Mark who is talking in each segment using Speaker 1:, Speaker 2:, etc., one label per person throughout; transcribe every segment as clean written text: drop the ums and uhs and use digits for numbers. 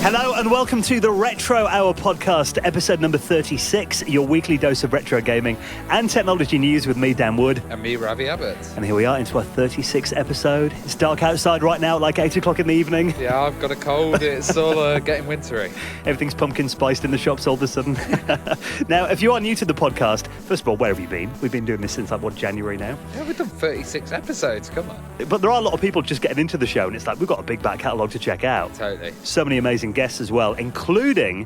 Speaker 1: Hello and welcome to the Retro Hour podcast, episode number 36, your weekly dose of retro gaming and technology news with me, Dan Wood.
Speaker 2: And me, Ravi Abbott.
Speaker 1: And here we are into our 36th episode. It's dark outside right now, like 8 o'clock in the evening.
Speaker 2: Yeah, I've got a cold. It's all getting wintry.
Speaker 1: Everything's pumpkin spiced in the shops all of a sudden. Now, if you are new to the podcast, first of all, where have you been? We've been doing this since January now?
Speaker 2: Yeah, we've done 36 episodes, come on.
Speaker 1: But there are a lot of people just getting into the show and it's like, we've got a big back catalogue to check out.
Speaker 2: Totally.
Speaker 1: So many amazing guests as well, including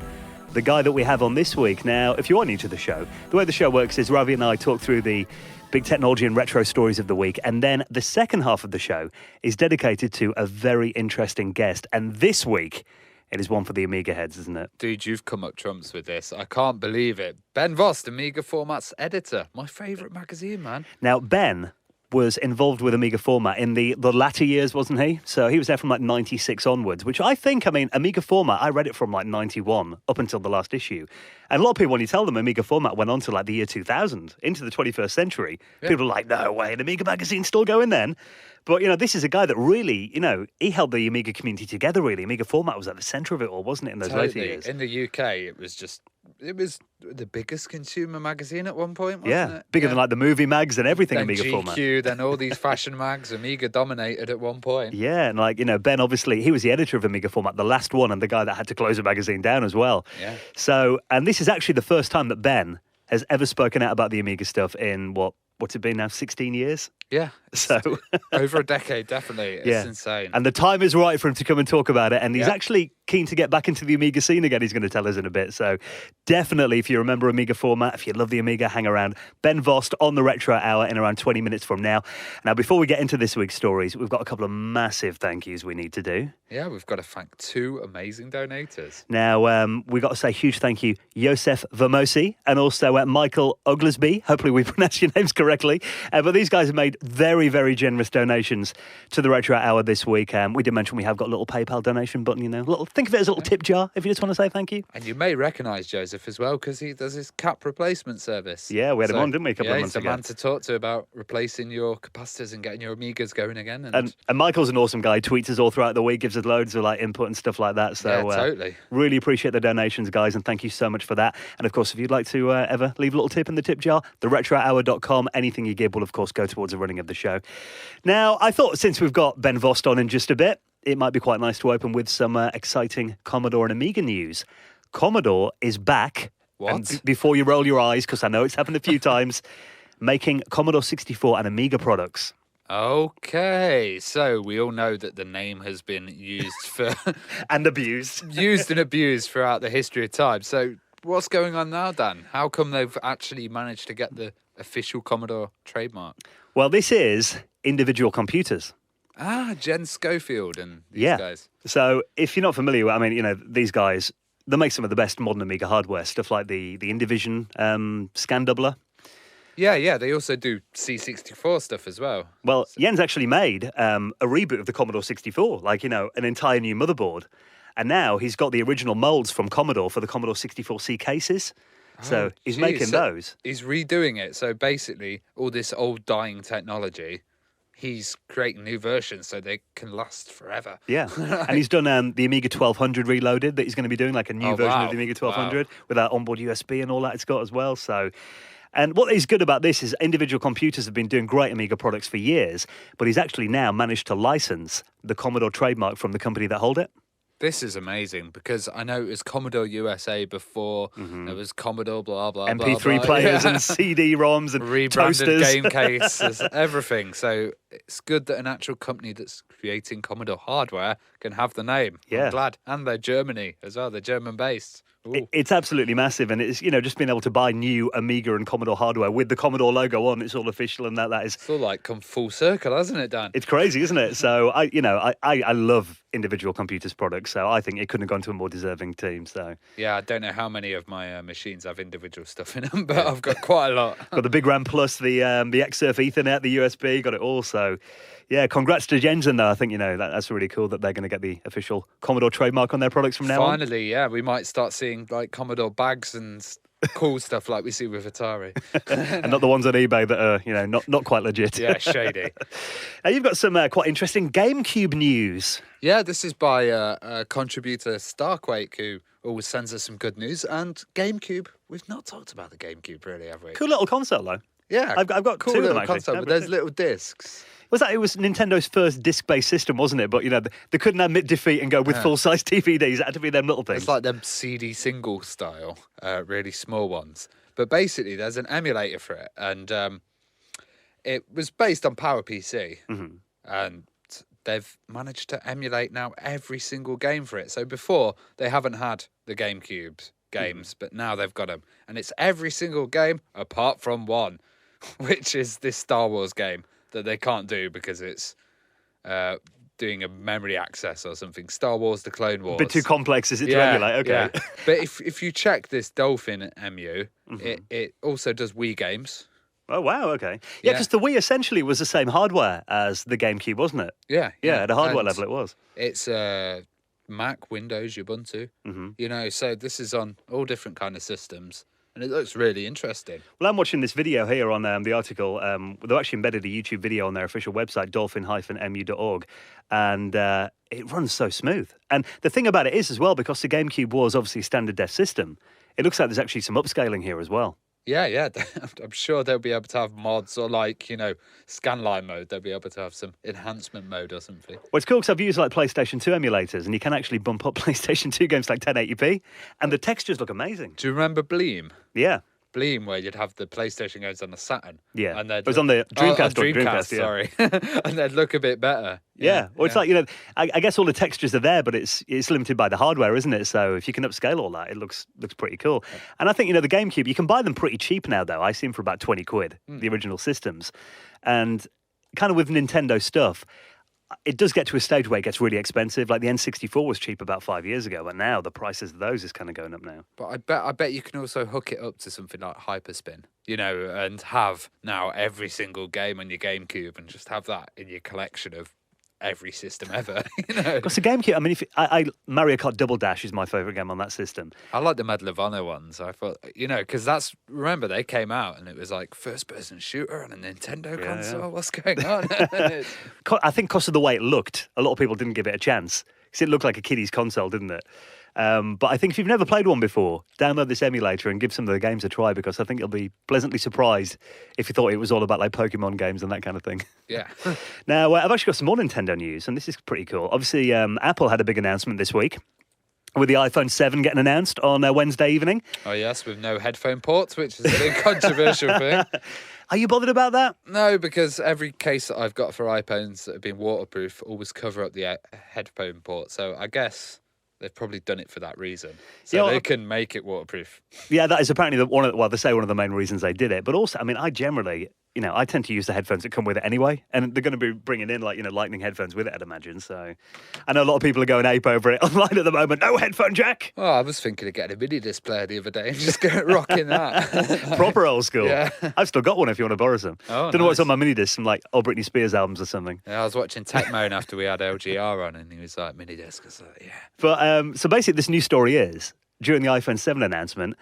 Speaker 1: the guy that we have on this week. Now, if you are new to the show, the way the show works is Ravi and I talk through the big technology and retro stories of the week, and then the second half of the show is dedicated to a very interesting guest. And this week, it is one for the Amiga heads, isn't it?
Speaker 2: Dude, you've come up trumps with this. I can't believe it. Ben Vost, Amiga Format's editor. My favourite magazine, man.
Speaker 1: Now, Ben was involved with Amiga Format in the latter years, wasn't he? So he was there from like 96 onwards, which Amiga Format, I read it from like 91 up until the last issue. And a lot of people, when you tell them Amiga Format went on to like the year 2000, into the 21st century, people are like, no way, an Amiga magazine's still going then. But, this is a guy that really, he held the Amiga community together, really. Amiga Format was at the centre of it all, wasn't it, in those later years?
Speaker 2: In the UK, it was the biggest consumer magazine at one point, wasn't it?
Speaker 1: Bigger than like the movie mags and everything,
Speaker 2: then
Speaker 1: Amiga
Speaker 2: GQ,
Speaker 1: Format.
Speaker 2: Then all these fashion mags, Amiga dominated at one point.
Speaker 1: Yeah, and Ben, obviously, he was the editor of Amiga Format, the last one, and the guy that had to close the magazine down as well.
Speaker 2: Yeah.
Speaker 1: So, and this is actually the first time that Ben has ever spoken out about the Amiga stuff in what's it been now, 16 years?
Speaker 2: Yeah.
Speaker 1: So
Speaker 2: over a decade, definitely. It's insane.
Speaker 1: And the time is right for him to come and talk about it. And he's actually keen to get back into the Amiga scene again. He's going to tell us in a bit. So definitely, if you remember Amiga Format, if you love the Amiga, hang around. Ben Vost on the Retro Hour in around 20 minutes from now. Now, before we get into this week's stories, we've got a couple of massive thank yous we need to do.
Speaker 2: Yeah, we've got to thank two amazing donators.
Speaker 1: Now, we've got to say huge thank you, Josef Vermosi and also Michael Oglesby. Hopefully we pronounced your names correctly. But these guys have made very, very generous donations to the Retro Hour this week. We did mention we have got a little PayPal donation button, think of it as a little tip jar if you just want to say thank you.
Speaker 2: And you may recognise Joseph as well because he does his cap replacement service.
Speaker 1: Yeah, we had him on, didn't we, a couple of months ago?
Speaker 2: He's the man to talk to about replacing your capacitors and getting your Amigas going again.
Speaker 1: And Michael's an awesome guy. He tweets us all throughout the week, gives us loads of input and stuff like that. So
Speaker 2: yeah, totally.
Speaker 1: Really appreciate the donations, guys, and thank you so much for that. And of course, if you'd like to ever leave a little tip in the tip jar, theretrohour.com, anything you give will of course go towards the running of the show. Now, I thought since we've got Ben Vost on in just a bit, it might be quite nice to open with some exciting Commodore and Amiga news. Commodore is back.
Speaker 2: What?
Speaker 1: And before you roll your eyes, because I know it's happened a few times, making Commodore 64 and Amiga products.
Speaker 2: Okay, so we all know that the name has been used for...
Speaker 1: and abused.
Speaker 2: Used and abused throughout the history of time. So what's going on now, Dan? How come they've actually managed to get the official Commodore trademark?
Speaker 1: Well, this is individual computers.
Speaker 2: Jen Schofield and these guys.
Speaker 1: So if you're not familiar, these guys, they make some of the best modern Amiga hardware, stuff like the Indivision scan doubler.
Speaker 2: Yeah, they also do C64 stuff as well.
Speaker 1: Well, Jens actually made a reboot of the Commodore 64, an entire new motherboard. And now he's got the original molds from Commodore for the Commodore 64C cases. So he's making those.
Speaker 2: He's redoing it. So basically, all this old dying technology, he's creating new versions so they can last forever. Yeah.
Speaker 1: And he's done the Amiga 1200 Reloaded that he's going to be doing, like a new version of the Amiga 1200 with that onboard USB and all that it's got as well. So, and what is good about this is individual computers have been doing great Amiga products for years, but he's actually now managed to license the Commodore trademark from the company that hold it.
Speaker 2: This is amazing because I know it was Commodore USA before. There was Commodore blah, blah,
Speaker 1: MP3
Speaker 2: blah, blah.
Speaker 1: players and CD-ROMs and
Speaker 2: rebranded
Speaker 1: toasters.
Speaker 2: Game cases, everything. So it's good that an actual company that's creating Commodore hardware can have the name.
Speaker 1: Yeah.
Speaker 2: I'm glad. And they're Germany as well. They're German-based.
Speaker 1: It's absolutely massive, and it's just being able to buy new Amiga and Commodore hardware with the Commodore logo on. It's all official, and that is.
Speaker 2: It's all like come full circle, hasn't it, Dan?
Speaker 1: It's crazy, isn't it? So I love individual computers products, so I think it couldn't have gone to a more deserving team. So
Speaker 2: yeah, I don't know how many of my machines have individual stuff in them, but I've got quite a lot.
Speaker 1: Got the Big RAM Plus, the Xsurf Ethernet, the USB, got it all. So yeah, congrats to Jensen though. I think that's really cool that they're going to get the official Commodore trademark on their products from now on.
Speaker 2: Finally, yeah, we might start seeing like Commodore bags and cool stuff like we see with Atari.
Speaker 1: And not the ones on eBay that are, not quite legit.
Speaker 2: Yeah, shady.
Speaker 1: Now, you've got some quite interesting GameCube news.
Speaker 2: Yeah, this is by a contributor, Starquake, who always sends us some good news. And GameCube, we've not talked about the GameCube really, have we?
Speaker 1: Cool little console, though.
Speaker 2: Yeah,
Speaker 1: I've got
Speaker 2: cool
Speaker 1: two of them,
Speaker 2: little
Speaker 1: actually.
Speaker 2: console,
Speaker 1: No,
Speaker 2: but
Speaker 1: but
Speaker 2: there's little discs.
Speaker 1: It was Nintendo's first disc-based system, wasn't it? But, they couldn't admit defeat and go with full-size DVDs. It had to be them little things.
Speaker 2: It's like them CD single style, really small ones. But basically, there's an emulator for it. And it was based on PowerPC.
Speaker 1: Mm-hmm.
Speaker 2: And they've managed to emulate now every single game for it. So before, they haven't had the GameCube games, but now they've got them. And it's every single game apart from one, which is this Star Wars game that they can't do because it's doing a memory access or something. Star Wars: The Clone Wars.
Speaker 1: A bit too complex, is it, to emulate? Okay.
Speaker 2: Yeah. But if you check this Dolphin EMU, it also does Wii games.
Speaker 1: Oh, wow, okay. Yeah, because the Wii essentially was the same hardware as the GameCube, wasn't it?
Speaker 2: Yeah.
Speaker 1: Yeah, at a hardware level it was.
Speaker 2: It's Mac, Windows, Ubuntu. So this is on all different kind of systems. And it looks really interesting.
Speaker 1: Well, I'm watching this video here on the article. They've actually embedded a YouTube video on their official website, dolphin-mu.org, and it runs so smooth. And the thing about it is as well, because the GameCube was obviously a standard def system, it looks like there's actually some upscaling here as well.
Speaker 2: Yeah. I'm sure they'll be able to have mods or scanline mode. They'll be able to have some enhancement mode or something.
Speaker 1: Well, it's cool because I've used PlayStation 2 emulators and you can actually bump up PlayStation 2 games 1080p and the textures look amazing.
Speaker 2: Do you remember Bleem?
Speaker 1: Yeah.
Speaker 2: Bleem, where you'd have the PlayStation games on the Saturn.
Speaker 1: Yeah.
Speaker 2: And
Speaker 1: it was on the Dreamcast.
Speaker 2: Dreamcast, sorry. And they'd look a bit better.
Speaker 1: Yeah. Well, it's I guess all the textures are there, but it's limited by the hardware, isn't it? So if you can upscale all that, it looks pretty cool. And I think, the GameCube, you can buy them pretty cheap now, though. I see them for about 20 quid, the original systems. And kind of with Nintendo stuff, it does get to a stage where it gets really expensive. Like the N64 was cheap about 5 years ago, but now the prices of those is kind of going up now.
Speaker 2: But I bet you can also hook it up to something like Hyperspin, and have now every single game on your GameCube and just have that in your collection of every system ever.
Speaker 1: Because the GameCube, I mean, Mario Kart Double Dash is my favourite game on that system.
Speaker 2: I like the Medal of Honor ones. I thought, because remember they came out and it was like first-person shooter on a Nintendo console. Yeah. What's going on?
Speaker 1: I think because of the way it looked, a lot of people didn't give it a chance. Because it looked like a kiddie's console, didn't it? But I think if you've never played one before, download this emulator and give some of the games a try, because I think you'll be pleasantly surprised if you thought it was all about Pokemon games and that kind of thing.
Speaker 2: Yeah.
Speaker 1: Now, I've actually got some more Nintendo news, and this is pretty cool. Obviously, Apple had a big announcement this week with the iPhone 7 getting announced on Wednesday evening.
Speaker 2: Oh, yes, with no headphone ports, which is a big controversial thing.
Speaker 1: Are you bothered about that?
Speaker 2: No, because every case that I've got for iPhones that have been waterproof always cover up the headphone port. So I guess they've probably done it for that reason. So they can make it waterproof. Yeah,
Speaker 1: that is apparently they say one of the main reasons they did it. But also, I mean, I generally, I tend to use the headphones that come with it anyway. And they're going to be bringing in lightning headphones with it, I'd imagine. So I know a lot of people are going ape over it online at the moment. No headphone jack.
Speaker 2: Oh, I was thinking of getting a mini disc player the other day and just rocking that.
Speaker 1: Proper old school.
Speaker 2: Yeah.
Speaker 1: I've still got one if you want to borrow some.
Speaker 2: Oh,
Speaker 1: Don't know what's on my mini disc, some Britney Spears albums or something.
Speaker 2: Yeah, I was watching Techmoan after we had LGR on and he was like, mini disc. I was like, yeah.
Speaker 1: But so basically this new story is, during the iPhone 7 announcement,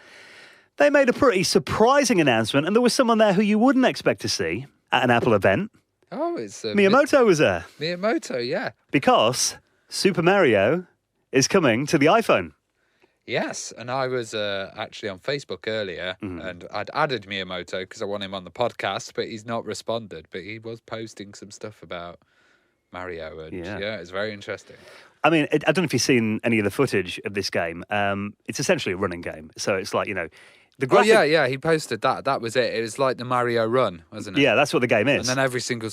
Speaker 1: they made a pretty surprising announcement, and there was someone there who you wouldn't expect to see at an Apple event.
Speaker 2: Oh, it's...
Speaker 1: Miyamoto was there.
Speaker 2: Miyamoto, yeah.
Speaker 1: Because Super Mario is coming to the iPhone.
Speaker 2: Yes, and I was actually on Facebook earlier, and I'd added Miyamoto because I want him on the podcast, but he's not responded. But he was posting some stuff about Mario, and yeah it's very interesting.
Speaker 1: I mean, I don't know if you've seen any of the footage of this game. It's essentially a running game. So it's like, the graphic...
Speaker 2: Oh, yeah, he posted that. That was it. It was like the Mario Run, wasn't it?
Speaker 1: Yeah, that's what the game is.
Speaker 2: And then every single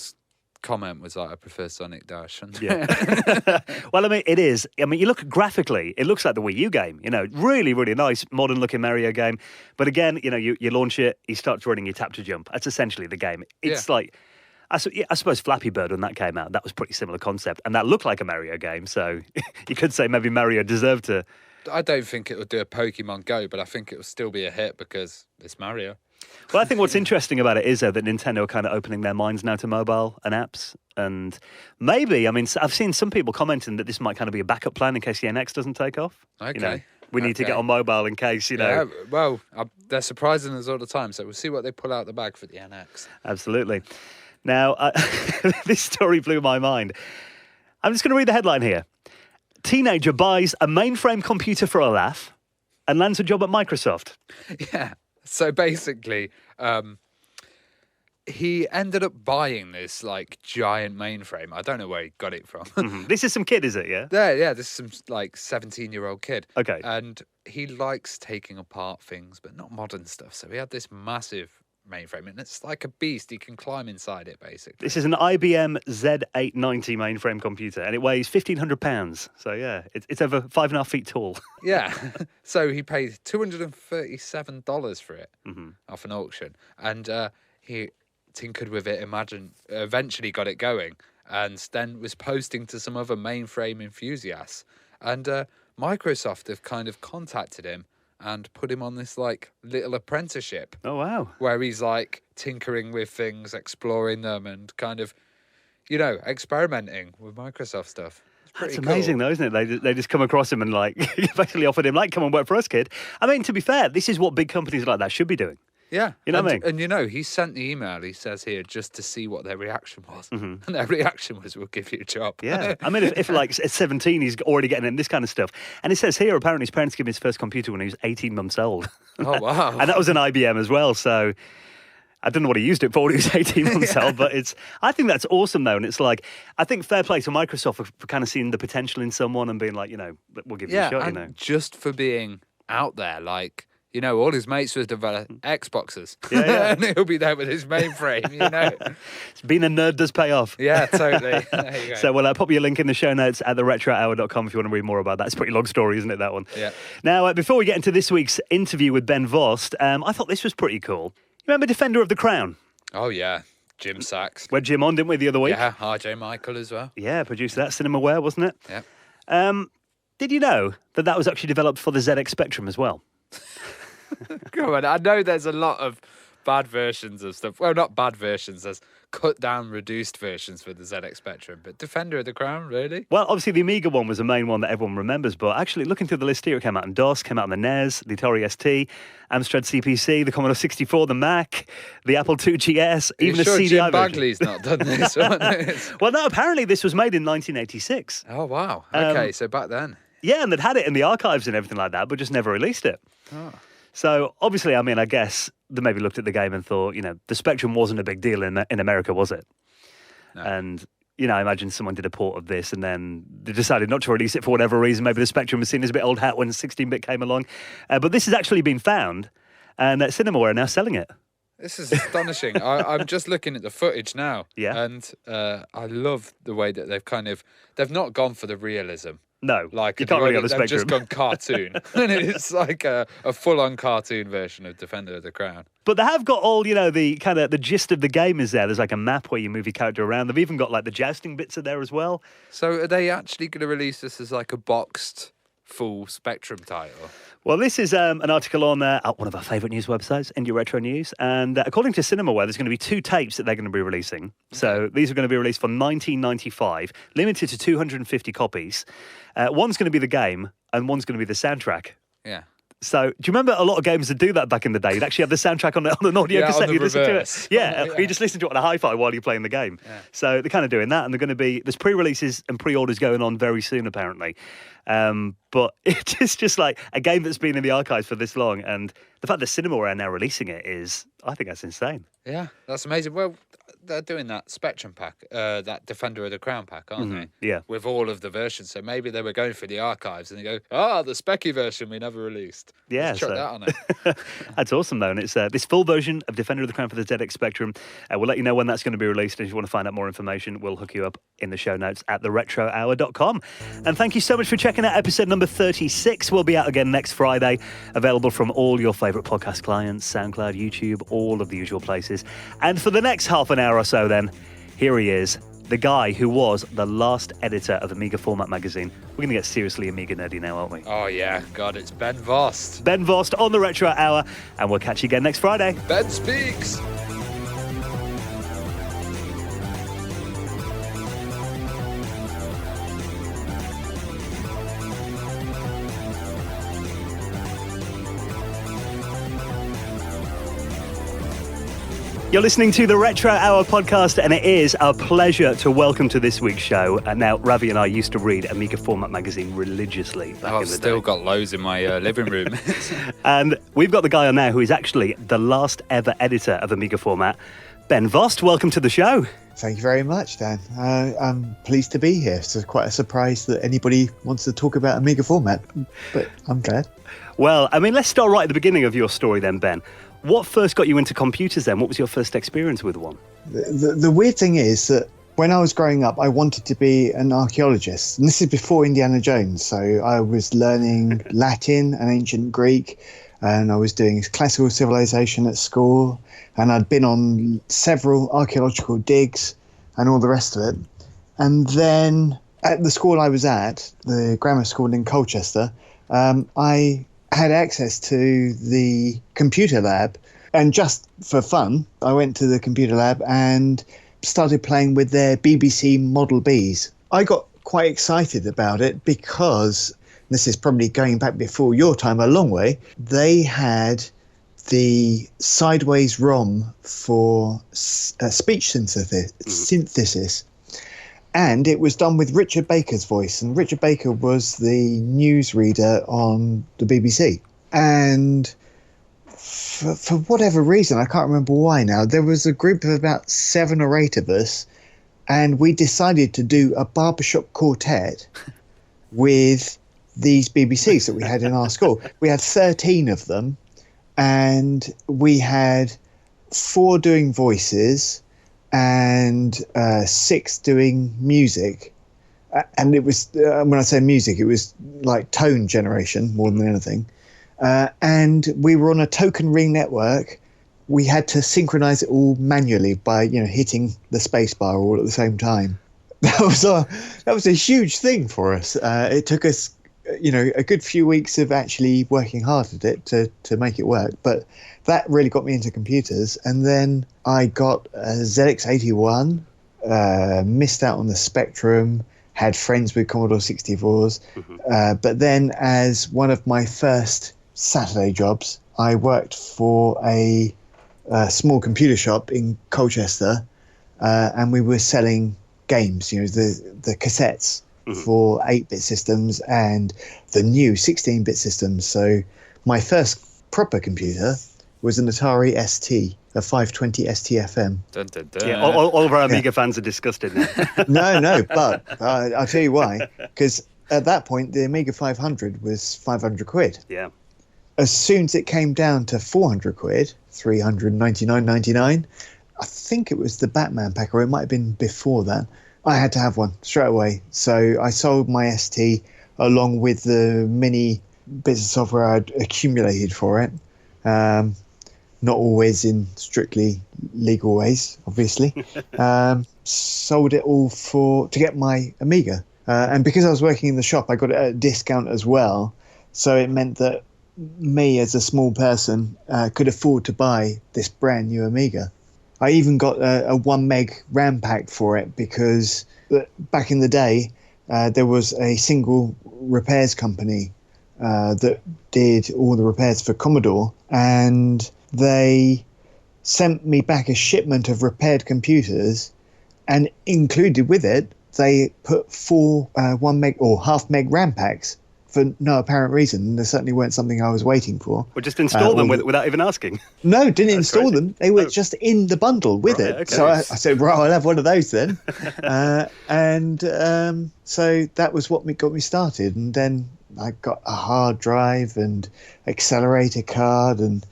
Speaker 2: comment was like, I prefer Sonic Dash.
Speaker 1: Yeah. Well, I mean, it is. I mean, you look graphically, it looks like the Wii U game, really, really nice, modern-looking Mario game. But again, you launch it, he starts running, you tap to jump. That's essentially the game. It's like... I suppose Flappy Bird, when that came out, that was a pretty similar concept. And that looked like a Mario game, so you could say maybe Mario deserved to...
Speaker 2: I don't think it would do a Pokemon Go, but I think it will still be a hit because it's Mario.
Speaker 1: Well, I think what's interesting about it is, though, that Nintendo are kind of opening their minds now to mobile and apps. And maybe, I mean, I've seen some people commenting that this might kind of be a backup plan in case the NX doesn't take off.
Speaker 2: Okay.
Speaker 1: We need to get on mobile in case, you know.
Speaker 2: Yeah, well, they're surprising us all the time, so we'll see what they pull out the bag for the NX.
Speaker 1: Absolutely. Now, this story blew my mind. I'm just going to read the headline here. Teenager buys a mainframe computer for a laugh and lands a job at Microsoft.
Speaker 2: Yeah. So basically, he ended up buying this like giant mainframe. I don't know where he got it from.
Speaker 1: Mhm. This is some kid, is it? Yeah.
Speaker 2: Yeah, this is some like 17-year-old kid.
Speaker 1: Okay.
Speaker 2: And he likes taking apart things, but not modern stuff. So he had this massive mainframe, and it's like a beast. He can climb inside it, basically.
Speaker 1: This is an IBM Z890 mainframe computer, and it weighs 1,500 pounds. So yeah, it's over 5.5 feet tall.
Speaker 2: Yeah. So he paid $237 for it
Speaker 1: Mm-hmm.
Speaker 2: off an auction, and he tinkered with it. Eventually got it going, and then was posting to some other mainframe enthusiasts. And Microsoft have kind of contacted him and put him on this like little apprenticeship.
Speaker 1: Oh wow!
Speaker 2: Where he's like tinkering with things, exploring them, and kind of, you know, experimenting with Microsoft stuff.
Speaker 1: That's amazing, though, isn't it? They just come across him and like basically offered him like, come and work for us, kid. I mean, to be fair, this is what big companies like that should be doing.
Speaker 2: Yeah.
Speaker 1: You know what I mean?
Speaker 2: And, you know, he sent the email, he says here, just to see what their reaction was.
Speaker 1: Mm-hmm.
Speaker 2: And their reaction was, we'll give you a job.
Speaker 1: Yeah. I mean, if like at 17, he's already getting in this kind of stuff. And it says here, apparently his parents gave him his first computer when he was 18 months old.
Speaker 2: Oh, wow.
Speaker 1: And that was an IBM as well. So I don't know what he used it for when he was 18 months old, but I think that's awesome, though. And it's like, I think fair play to Microsoft for kind of seeing the potential in someone and being like, you know, we'll give you a shot,
Speaker 2: and
Speaker 1: you know.
Speaker 2: just for being out there, like, you know, all his mates were developing Xboxes.
Speaker 1: Yeah.
Speaker 2: And he'll be there with his mainframe, you know.
Speaker 1: Being a nerd does pay off.
Speaker 2: Yeah, totally. There you go.
Speaker 1: So we'll pop you a link in the show notes at theretrohour.com if you want to read more about that. It's a pretty long story, isn't it, that one?
Speaker 2: Yeah.
Speaker 1: Now, before we get into this week's interview with Ben Vost, I thought this was pretty cool. You remember Defender of the Crown?
Speaker 2: Oh, yeah. Jim Sachs.
Speaker 1: We had Jim on, didn't we, the other week?
Speaker 2: Yeah, RJ Michael as well.
Speaker 1: Yeah, produced that, Cinemaware, wasn't it?
Speaker 2: Yeah.
Speaker 1: Did you know that was actually developed for the ZX Spectrum as well?
Speaker 2: Go on. I know there's a lot of bad versions of stuff. Well, not bad versions. There's cut down, reduced versions for the ZX Spectrum. But Defender of the Crown, really?
Speaker 1: Well, obviously the Amiga one was the main one that everyone remembers. But actually, looking through the list here, it came out in DOS, came out on the NES, the Atari ST, Amstrad CPC, the Commodore 64, the Mac, the Apple II GS, even
Speaker 2: you
Speaker 1: a
Speaker 2: sure
Speaker 1: CDI
Speaker 2: Jim
Speaker 1: version.
Speaker 2: Bagley's not done this one?
Speaker 1: Well, no, apparently this was made in 1986.
Speaker 2: Oh, wow. Okay, so back then.
Speaker 1: Yeah, and they'd had it in the archives and everything like that, but just never released it.
Speaker 2: Oh.
Speaker 1: So, obviously, I mean, I guess they maybe looked at the game and thought, you know, the Spectrum wasn't a big deal in America, was it?
Speaker 2: No.
Speaker 1: And, you know, I imagine someone did a port of this and then they decided not to release it for whatever reason. Maybe the Spectrum was seen as a bit old hat when 16-bit came along. But this has actually been found, and Cinemaware are now selling it.
Speaker 2: This is astonishing. I'm just looking at the footage now.
Speaker 1: Yeah.
Speaker 2: And I love the way that they've not gone for the realism.
Speaker 1: No,
Speaker 2: Like
Speaker 1: you can't really on the
Speaker 2: they've
Speaker 1: Spectrum.
Speaker 2: just gone cartoon. And it's like a full-on cartoon version of Defender of the Crown.
Speaker 1: But they have got all, you know, the kind of the gist of the game is there. There's like a map where you move your character around. They've even got like the jousting bits are there as well.
Speaker 2: So are they actually going to release this as like a boxed full Spectrum title?
Speaker 1: Well, this is an article on one of our favourite news websites, Indie Retro News. And according to Cinemaware, there's going to be 2 tapes that they're going to be releasing. So these are going to be released for $19.95, limited to 250 copies. One's going to be the game and one's going to be the soundtrack.
Speaker 2: Yeah.
Speaker 1: So, do you remember a lot of games that do that back in the day? You'd actually have the soundtrack on an audio
Speaker 2: Yeah, on
Speaker 1: cassette.
Speaker 2: the
Speaker 1: You listen to
Speaker 2: reverse.
Speaker 1: it. Yeah, you just listen to it on a hi-fi while you're playing the game.
Speaker 2: Yeah.
Speaker 1: So they're kind of doing that, and they're going to be there's pre-releases and pre-orders going on very soon, apparently. But it's just like a game that's been in the archives for this long, and the fact that Cinemaware are now releasing it I think that's insane.
Speaker 2: Yeah, that's amazing. Well, they're doing that Spectrum pack, that Defender of the Crown pack, aren't they?
Speaker 1: Yeah.
Speaker 2: With all of the versions. So maybe they were going through the archives and they go, the Specky version we never released.
Speaker 1: Yeah,
Speaker 2: Let's chuck
Speaker 1: so-
Speaker 2: that on it.
Speaker 1: That's awesome, though. And it's this full version of Defender of the Crown for the ZX Spectrum. We'll let you know when that's going to be released. And if you want to find out more information, we'll hook you up in the show notes at theretrohour.com. And thank you so much for checking out episode number 36. We'll be out again next Friday, available from all your favourite podcast clients, SoundCloud, YouTube, all of the usual places. And for the next half an hour or so, then, here he is, the guy who was the last editor of Amiga Format magazine. We're going to get seriously Amiga nerdy now, aren't we?
Speaker 2: Oh, yeah. God, it's Ben Vost.
Speaker 1: Ben Vost on the Retro Hour, and we'll catch you again next Friday.
Speaker 2: Ben Speaks.
Speaker 1: You're listening to the Retro Hour podcast, and it is a pleasure to welcome to this week's show. Now, Ravi and I used to read Amiga Format magazine religiously back in the
Speaker 2: I've still
Speaker 1: day.
Speaker 2: got loads in my living room.
Speaker 1: And we've got the guy on now who is actually the last ever editor of Amiga Format. Ben Vost, welcome to the show.
Speaker 3: Thank you very much, Dan. I'm pleased to be here. It's quite a surprise that anybody wants to talk about Amiga Format, but I'm glad.
Speaker 1: Well, I mean, let's start right at the beginning of your story then, Ben. What first got you into computers then? What was your first experience with one?
Speaker 3: The weird thing is that when I was growing up, I wanted to be an archaeologist. And this is before Indiana Jones. So I was learning Latin and ancient Greek, and I was doing classical civilization at school. And I'd been on several archaeological digs and all the rest of it. And then at the school I was at, the grammar school in Colchester, I had access to the computer lab, and just for fun I went to the computer lab and started playing with their BBC Model Bs. I got quite excited about it because, this is probably going back before your time a long way, they had the sideways ROM for speech synthesis. And it was done with Richard Baker's voice. And Richard Baker was the newsreader on the BBC. And for whatever reason, I can't remember why now, there was a group of about 7 or 8 of us. And we decided to do a barbershop quartet with these BBCs that we had in our school. We had 13 of them. And we had 4 doing voices and 6 doing music. And it was, when I say music, it was like tone generation more than anything. And we were on a token ring network. We had to synchronize it all manually by, hitting the space bar all at the same time. That was a huge thing for us. It took us, a good few weeks of actually working hard at it to make it work. But that really got me into computers. And then I got a ZX81, missed out on the Spectrum, had friends with Commodore 64s. But then as one of my first Saturday jobs, I worked for a small computer shop in Colchester, and we were selling games, the cassettes for 8-bit systems and the new 16-bit systems. So my first proper computer was an Atari ST, a 520 STFM.
Speaker 2: Dun, dun, dun.
Speaker 1: Yeah, all of our Amiga fans are disgusted now.
Speaker 3: No, but I'll tell you why. Because at that point, the Amiga 500 was 500 quid.
Speaker 1: Yeah.
Speaker 3: As soon as it came down to 400 quid, 399.99, I think it was the Batman pack, or it might have been before that, I had to have one straight away. So I sold my ST along with the mini bits of software I'd accumulated for it. Not always in strictly legal ways, obviously. Sold it all to get my Amiga. And because I was working in the shop, I got it at a discount as well. So it meant that me as a small person could afford to buy this brand new Amiga. I even got a 1 meg RAM pack for it because back in the day, there was a single repairs company that did all the repairs for Commodore, and they sent me back a shipment of repaired computers, and included with it, they put 4 1 meg or half meg RAM packs for no apparent reason. There certainly weren't something I was waiting for.
Speaker 1: Or just install them without even asking.
Speaker 3: No, didn't install them. They were just in the bundle with it.
Speaker 1: Okay.
Speaker 3: So I said, right, I'll have one of those then. So that was what got me started. And then I got a hard drive and accelerator card. And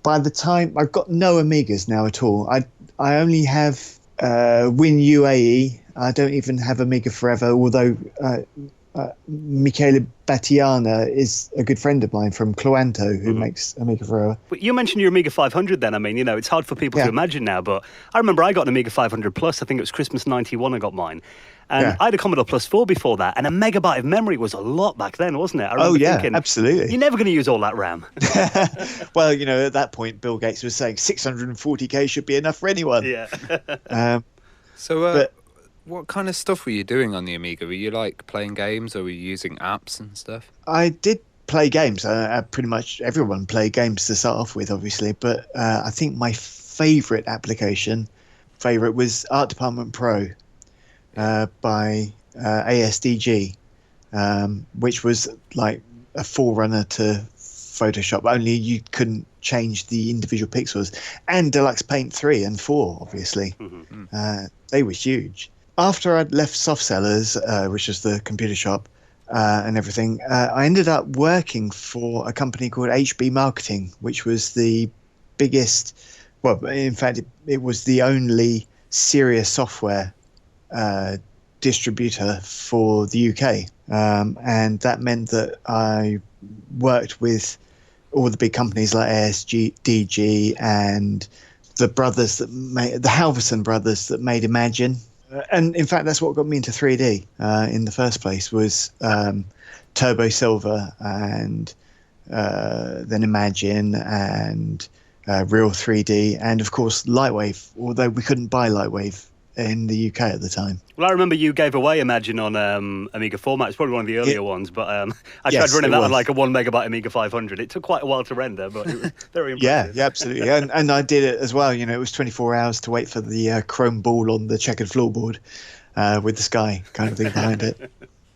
Speaker 3: by the time I've got no Amigas now at all, I only have Win UAE. I don't even have Amiga Forever, although Michele Battiana is a good friend of mine from Cloanto, who makes Amiga Forever.
Speaker 1: But you mentioned your Amiga 500 then. I mean, it's hard for people to imagine now, but I remember I got an Amiga 500 Plus. I think it was Christmas 91 I got mine. And I had a Commodore Plus 4 before that, and a megabyte of memory was a lot back then, wasn't it? I remember thinking,
Speaker 3: absolutely.
Speaker 1: You're never going to use all that RAM.
Speaker 3: Well, at that point, Bill Gates was saying 640k should be enough for anyone.
Speaker 1: Yeah.
Speaker 2: What kind of stuff were you doing on the Amiga? Were you playing games, or were you using apps and stuff?
Speaker 3: I did play games. Pretty much everyone played games to start off with, obviously. But I think my favourite was Art Department Pro by ASDG, which was like a forerunner to Photoshop. Only you couldn't change the individual pixels. And Deluxe Paint 3 and 4, obviously. They were huge. After I'd left Soft Sellers, which was the computer shop, and everything, I ended up working for a company called HB Marketing, which was the biggest, well, in fact, it was the only serious software distributor for the UK. And that meant that I worked with all the big companies like ASG, DG, and the Halverson brothers that made Imagine. And in fact, that's what got me into 3D in the first place, was Turbo Silver, and then Imagine, and Real 3D, and of course Lightwave, although we couldn't buy Lightwave in the UK at the time.
Speaker 1: Well, I remember you gave away Imagine on Amiga Format. It's probably one of the earlier ones, but I tried running that on like a 1 megabyte Amiga 500. It took quite a while to render, but it was very impressive.
Speaker 3: Yeah, absolutely. And I did it as well. You know, it was 24 hours to wait for the chrome ball on the checkered floorboard with the sky kind of thing behind it.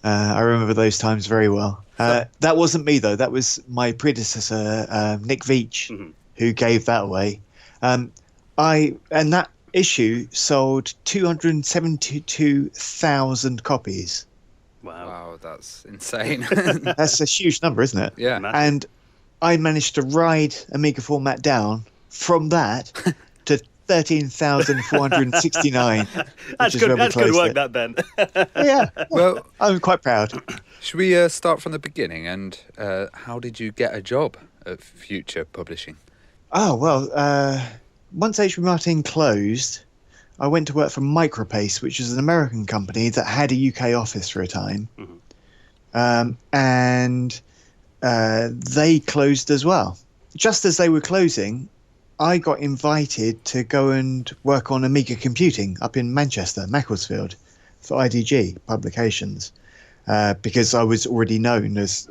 Speaker 3: I remember those times very well. That wasn't me, though. That was my predecessor, Nick Veach, who gave that away. And that issue sold 272,000 copies.
Speaker 2: Wow, that's insane.
Speaker 3: That's a huge number, isn't it?
Speaker 2: Yeah.
Speaker 3: And I managed to ride Amiga Format down from that to 13,469.
Speaker 1: That's good. That's good work, that, Ben.
Speaker 3: Yeah.
Speaker 2: Well,
Speaker 3: I'm quite proud.
Speaker 2: Should we start from the beginning? And how did you get a job at Future Publishing?
Speaker 3: Oh, well, once HB Martin closed, I went to work for Micropace, which is an American company that had a UK office for a time. And they closed as well. Just as they were closing, I got invited to go and work on Amiga Computing up in Manchester, Macclesfield, for IDG Publications, because I was already known as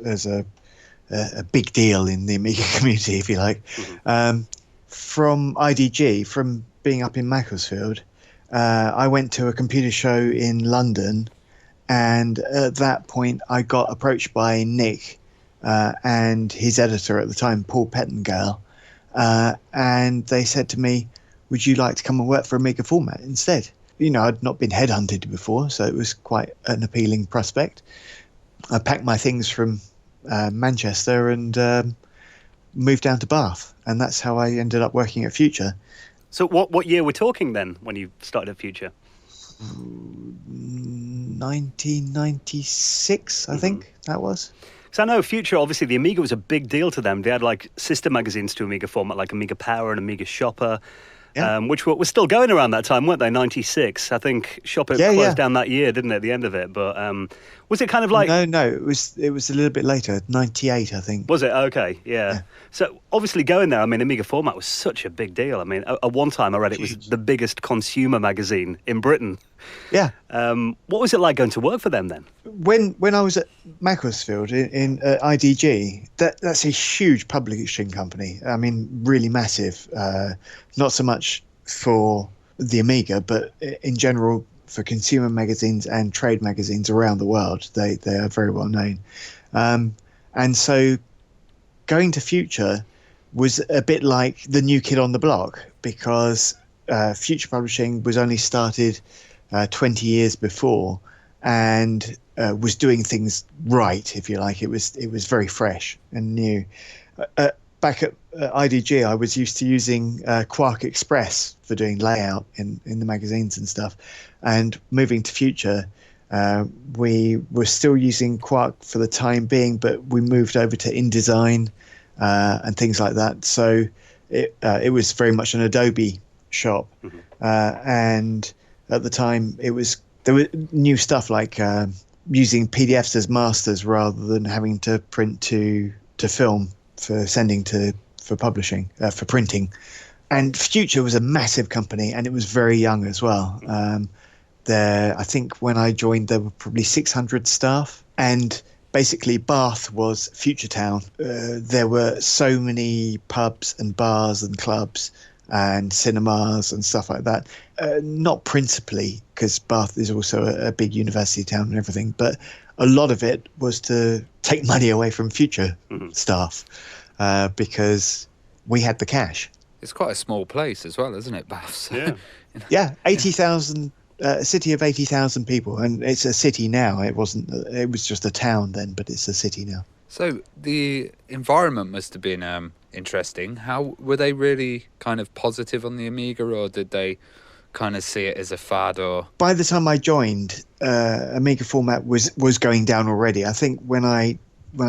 Speaker 3: a big deal in the Amiga community, if you like. From IDG, from being up in Macclesfield, I went to a computer show in London, and at that point I got approached by Nick and his editor at the time, Paul Pettengale, and they said to me, would you like to come and work for Amiga Format instead? You know, I'd not been headhunted before, so it was quite an appealing prospect. I packed my things from Manchester and moved down to Bath, and that's how I ended up working at Future.
Speaker 1: So what year we're talking then when you started at Future?
Speaker 3: 1996, I think that was.
Speaker 1: So I know Future, obviously the Amiga was a big deal to them. They had like sister magazines to Amiga Format, like Amiga Power and Amiga Shopper, which were still going around that time, weren't they? 96. I think Shopper closed down that year, didn't it, at the end of it? But was it kind of like...
Speaker 3: No, it was a little bit later, 98, I think.
Speaker 1: Was it? Okay, yeah. So obviously going there, I mean, Amiga Format was such a big deal. I mean, at one time I read it was the biggest consumer magazine in Britain.
Speaker 3: Yeah.
Speaker 1: What was it like going to work for them then?
Speaker 3: When I was at Macclesfield in IDG, that's a huge publishing company. I mean, really massive. Not so much for the Amiga, but in general for consumer magazines and trade magazines around the world. They are very well known. And so going to Future was a bit like the new kid on the block, because Future Publishing was only started 20 years before, and was doing things right, if you like. It was very fresh and new. Back at IDG, I was used to using Quark Express for doing layout in the magazines and stuff. And moving to Future, we were still using Quark for the time being, but we moved over to InDesign and things like that. So it was very much an Adobe shop. And at the time, there was new stuff like using PDFs as masters rather than having to print to film for sending for publishing, for printing. And Future was a massive company, and it was very young as well. I think when I joined, there were probably 600 staff, and basically Bath was Future Town. There were so many pubs and bars and clubs and cinemas and stuff like that. Not principally, because Bath is also a big university town and everything, but a lot of it was to take money away from Future staff because we had the cash.
Speaker 2: It's quite a small place as well, isn't it, Bath? So,
Speaker 1: Yeah.
Speaker 3: Yeah, 80,000, a city of 80,000 people, and it's a city now. It wasn't. It was just a town then, but it's a city now.
Speaker 2: So the environment must have been interesting. How were they really kind of positive on the Amiga, or did they kind of see it as a fad? Or
Speaker 3: By the time I joined, Amiga Format was going down already. I think when I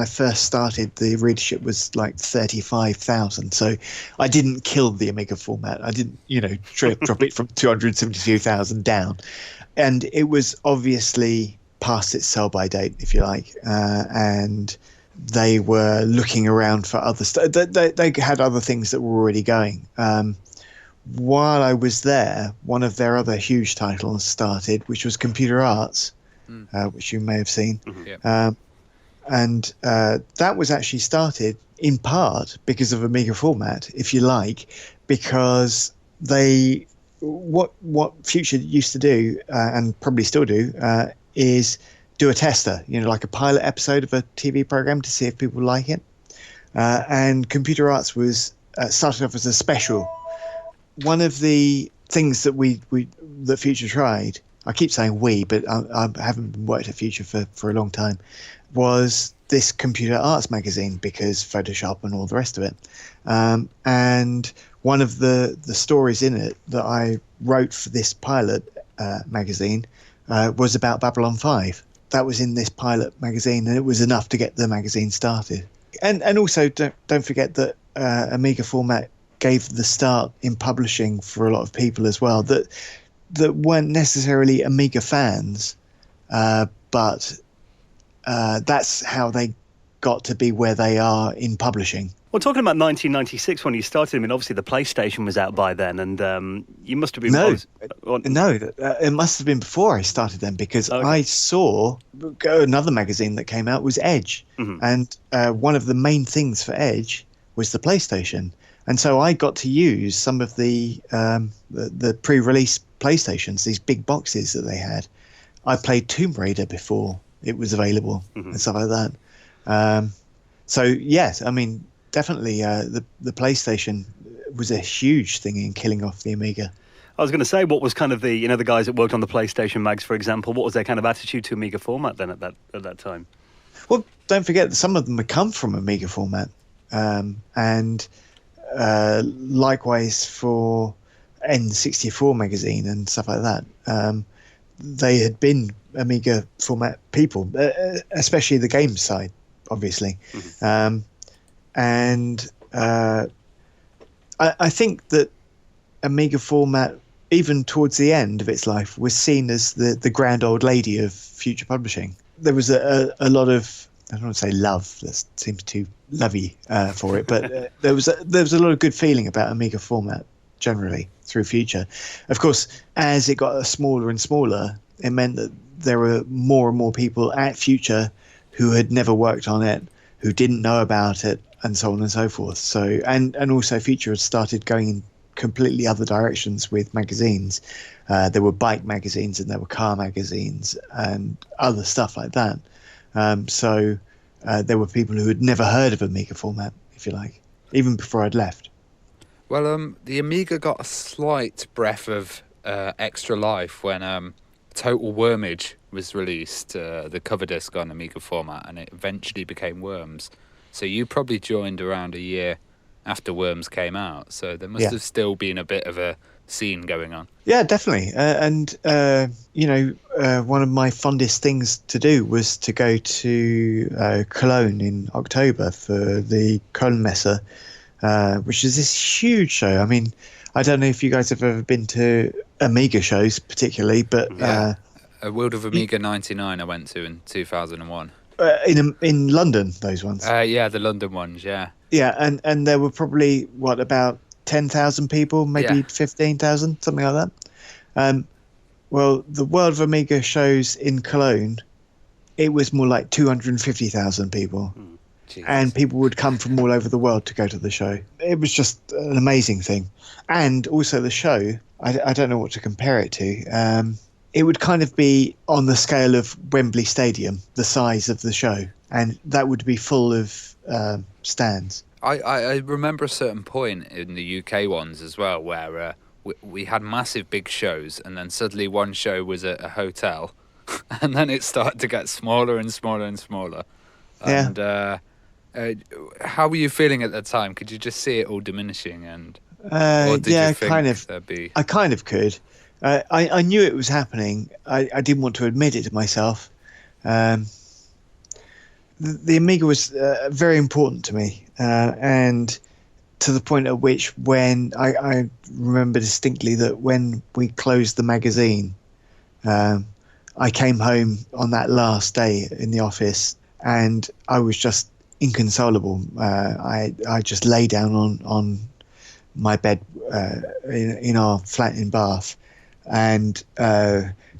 Speaker 3: first started, the readership was like 35,000. So I didn't kill the Amiga Format. I didn't, drop it from 272,000 down. And it was obviously past its sell-by date, if you like. And they were looking around for other stuff. They had other things that were already going. While I was there, one of their other huge titles started, which was Computer Arts, which you may have seen.
Speaker 2: yeah.
Speaker 3: And that was actually started in part because of Amiga Format, if you like, because what Future used to do and probably still do is do a tester, like a pilot episode of a TV program to see if people like it. And Computer Arts was started off as a special. One of the things that that Future tried, I keep saying we, but I haven't worked at Future for a long time, was this Computer Arts magazine, because Photoshop and all the rest of it. And one of the stories in it that I wrote for this pilot magazine was about Babylon 5. That was in this pilot magazine, and it was enough to get the magazine started. And also don't forget that Amiga Format gave the start in publishing for a lot of people as well that weren't necessarily Amiga fans, but that's how they got to be where they are in publishing.
Speaker 1: Well, talking about 1996 when you started, I mean, obviously the PlayStation was out by then, and you must have been...
Speaker 3: No, it must have been before I started then, because I saw another magazine that came out was Edge, and one of the main things for Edge was the PlayStation. And so I got to use some of the pre-release PlayStations, these big boxes that they had. I played Tomb Raider before it was available and stuff like that. So yes, I mean, definitely the PlayStation was a huge thing in killing off the Amiga.
Speaker 1: I was going to say, what was kind of the the guys that worked on the PlayStation mags, for example, what was their kind of attitude to Amiga Format then at that time?
Speaker 3: Well, don't forget that some of them had come from Amiga Format, and likewise for N64 magazine and stuff like that. They had been Amiga Format people, especially the games side, obviously. And I think that Amiga Format, even towards the end of its life, was seen as the grand old lady of Future Publishing. There was a lot of, I don't want to say love, that seems too lovey for it, but there was a lot of good feeling about Amiga Format generally through Future. Of course, as it got smaller and smaller, it meant that there were more and more people at Future who had never worked on it, who didn't know about it, and so on and so forth. So, and also Future had started going in completely other directions with magazines. There were bike magazines and there were car magazines and other stuff like that. So there were people who had never heard of Amiga Format, if you like, even before I'd left.
Speaker 2: Well, the Amiga got a slight breath of extra life when Total Wormage was released, the cover disc on Amiga Format, and it eventually became Worms. So you probably joined around a year after Worms came out, so there must have still been a bit of a scene going on. Yeah,
Speaker 3: definitely. And one of my fondest things to do was to go to Cologne in October for the Kölnmesse, which is this huge show. I mean, I don't know if you guys have ever been to Amiga shows particularly, but...
Speaker 2: a World of Amiga 99 I went to in 2001.
Speaker 3: In London, those ones?
Speaker 2: Yeah, the London ones, yeah.
Speaker 3: Yeah, and there were probably, about 10,000 people, maybe 15,000, something like that. Well, the World of Amiga shows in Cologne it was more like 250,000 people.
Speaker 2: Jesus.
Speaker 3: And people would come from all over the world to go to the show. It was just an amazing thing. And also the show, I don't know what to compare it to. It would kind of be on the scale of Wembley Stadium, the size of the show. And that would be full of stands.
Speaker 2: I remember a certain point in the UK ones as well where we had massive big shows, and then suddenly one show was at a hotel, and then it started to get smaller and smaller and smaller.
Speaker 3: Yeah.
Speaker 2: And how were you feeling at the time? Could you just see it all diminishing? And or did
Speaker 3: yeah,
Speaker 2: you think
Speaker 3: kind of.
Speaker 2: there'd be...
Speaker 3: I kind of could. I knew it was happening. I didn't want to admit it to myself. The Amiga was very important to me, and to the point at which when I remember distinctly that when we closed the magazine, I came home on that last day in the office and I was just inconsolable. I just lay down on my bed in our flat in Bath, and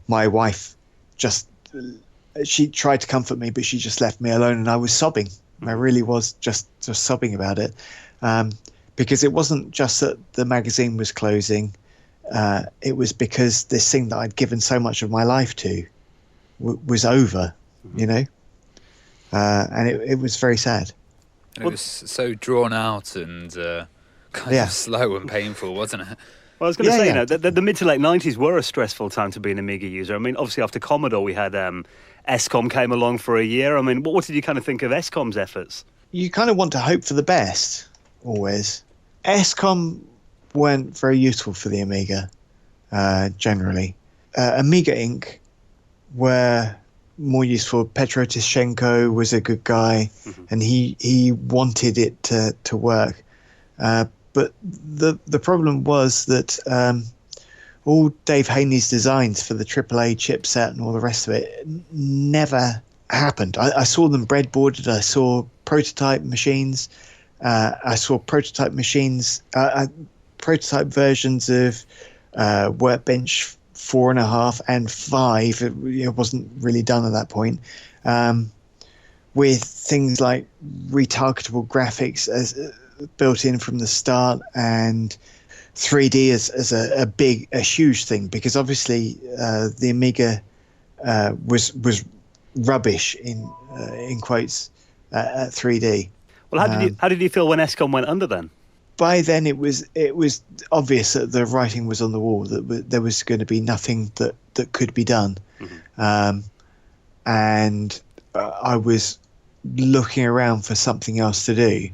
Speaker 3: my wife she tried to comfort me, but she just left me alone, and I was sobbing. I really was just sobbing about it, because it wasn't just that the magazine was closing. It was because this thing that I'd given so much of my life to was over, you know, and it was very sad.
Speaker 2: And it was so drawn out and kind of slow and painful, wasn't it?
Speaker 1: Well, I was going to say, you know, the mid to late 90s were a stressful time to be an Amiga user. I mean, obviously after Commodore, we had ESCOM came along for a year. I mean, what did you kind of think of ESCOM's efforts?
Speaker 3: You kind of want to hope for the best, always. ESCOM weren't very useful for the Amiga, generally. Amiga Inc. were more useful. Petro Tishchenko was a good guy, and he wanted it to work. But the problem was that all Dave Haney's designs for the AAA chipset and all the rest of it never happened. I saw them breadboarded. I saw prototype machines. I saw prototype machines, prototype versions of Workbench 4.5 and 5. It wasn't really done at that point. With things like retargetable graphics as built in from the start, and 3D as a huge thing, because obviously the Amiga was rubbish in quotes at 3D.
Speaker 1: Well, how did you feel when ESCOM went under then?
Speaker 3: By then it was obvious that the writing was on the wall, that there was going to be nothing that could be done. And I was looking around for something else to do,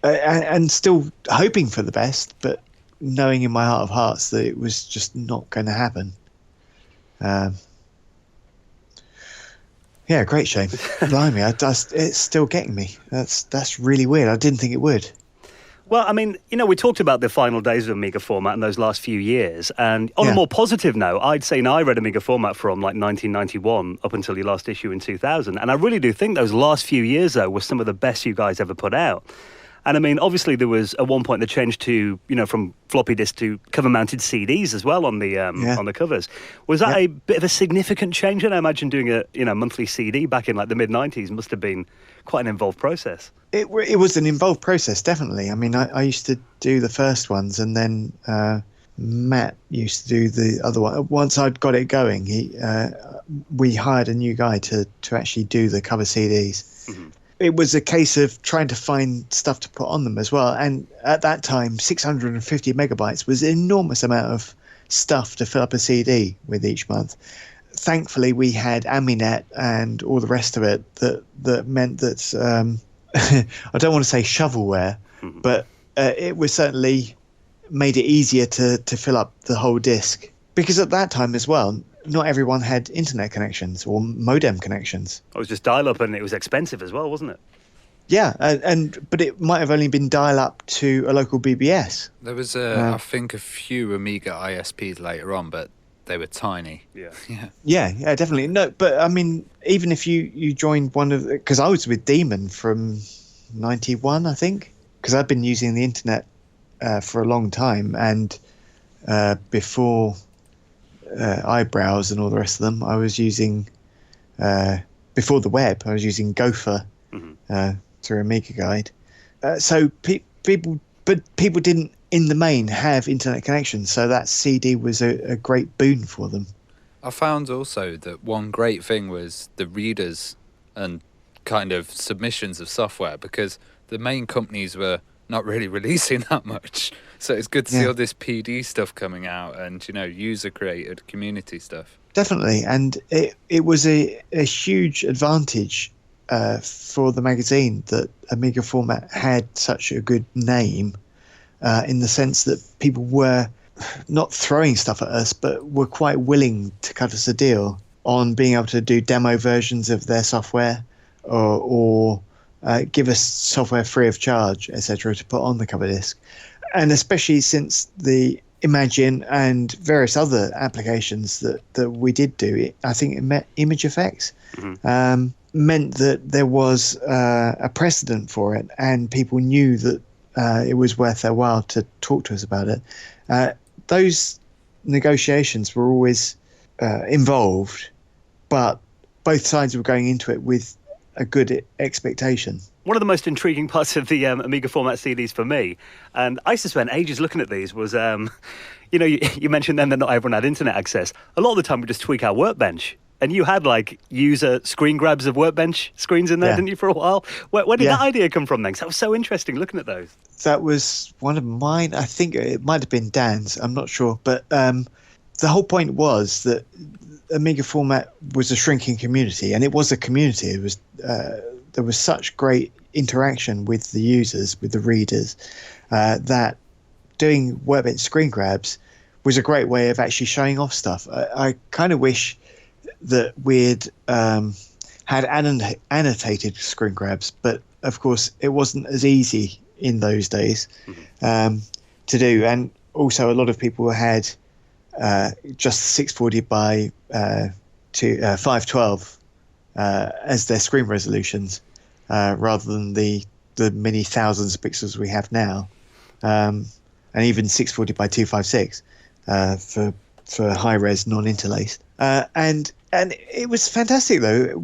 Speaker 3: and still hoping for the best, but knowing in my heart of hearts that it was just not going to happen. Yeah, great shame. Blimey, it's still getting me. That's really weird. I didn't think it would.
Speaker 1: Well, I mean, you know, we talked about the final days of Amiga Format in those last few years. And on a more positive note, I'd say I read Amiga Format from like 1991 up until your last issue in 2000. And I really do think those last few years, though, were some of the best you guys ever put out. And I mean, obviously there was at one point the change to, you know, from floppy disk to cover-mounted CDs as well on the covers. Was that a bit of a significant change? And I imagine doing a monthly CD back in like the mid-90s must have been quite an involved process.
Speaker 3: It was an involved process, definitely. I mean, I used to do the first ones, and then Matt used to do the other one. Once I'd got it going, we hired a new guy to actually do the cover CDs. It was a case of trying to find stuff to put on them as well. And at that time, 650 megabytes was an enormous amount of stuff to fill up a CD with each month. Thankfully, we had Aminet and all the rest of it that meant that I don't want to say shovelware, but it was certainly made it easier to fill up the whole disk. Because at that time as well, not everyone had internet connections or modem connections.
Speaker 1: It was just dial-up, and it was expensive as well, wasn't it?
Speaker 3: Yeah, but it might have only been dial-up to a local BBS.
Speaker 2: There was, I think, a few Amiga ISPs later on, but they were tiny.
Speaker 3: Yeah, definitely. No, but I mean, even if you joined one of, because I was with Demon from 91, I think, because I've been using the internet for a long time, and before Eyebrows and all the rest of them, I was using before the web. I was using Gopher through Amiga Guide. So people didn't, in the main, have internet connections. So that CD was a great boon for them.
Speaker 2: I found also that one great thing was the readers and kind of submissions of software, because the main companies were not really releasing that much. So it's good to see all this PD stuff coming out and, user-created community stuff.
Speaker 3: Definitely. And it was a huge advantage for the magazine that Amiga Format had such a good name, in the sense that people were not throwing stuff at us, but were quite willing to cut us a deal on being able to do demo versions of their software or give us software free of charge, etc., to put on the cover disc. And especially since the Imagine and various other applications that we did do, I think Image Effects meant that there was a precedent for it, and people knew that it was worth their while to talk to us about it. Those negotiations were always involved, but both sides were going into it with a good expectation.
Speaker 1: One of the most intriguing parts of the Amiga Format CDs for me, and I used to spend ages looking at these, was, you mentioned then that not everyone had internet access. A lot of the time we just tweak our Workbench. And you had, user screen grabs of Workbench screens in there, didn't you, for a while? Where did that idea come from then? 'Cause that was so interesting looking at those.
Speaker 3: That was one of mine. I think it might have been Dan's. I'm not sure. But the whole point was that Amiga Format was a shrinking community, and it was a community. It was there was such great interaction with the users, with the readers, that doing Workbench screen grabs was a great way of actually showing off stuff. I kind of wish that we'd had annotated screen grabs, but of course it wasn't as easy in those days to do. And also a lot of people had just 640 by 512 as their screen resolutions, rather than the many thousands of pixels we have now, and even 640 by 256 for high res non-interlaced. And it was fantastic though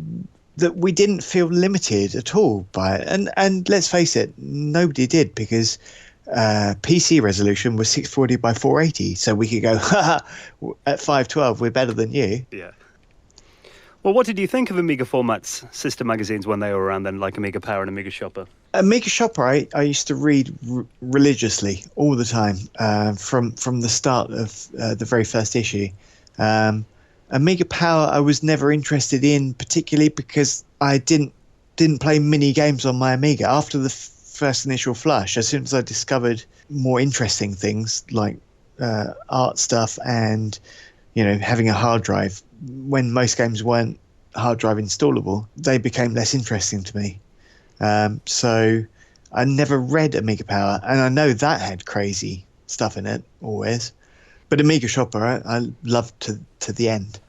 Speaker 3: that we didn't feel limited at all by it. And let's face it, nobody did, because PC resolution was 640 by 480, so we could go at 512 we're better than you.
Speaker 1: Yeah. Well, what did you think of Amiga Format's sister magazines when they were around then, like Amiga Power and Amiga Shopper?
Speaker 3: Amiga Shopper, I used to read religiously all the time, from the start of the very first issue. Amiga Power I was never interested in, particularly because I didn't play mini games on my Amiga. After the first initial flush, as soon as I discovered more interesting things like art stuff and having a hard drive, when most games weren't hard drive installable, they became less interesting to me. So I never read Amiga Power, and I know that had crazy stuff in it always. But Amiga Shopper, I loved to the end.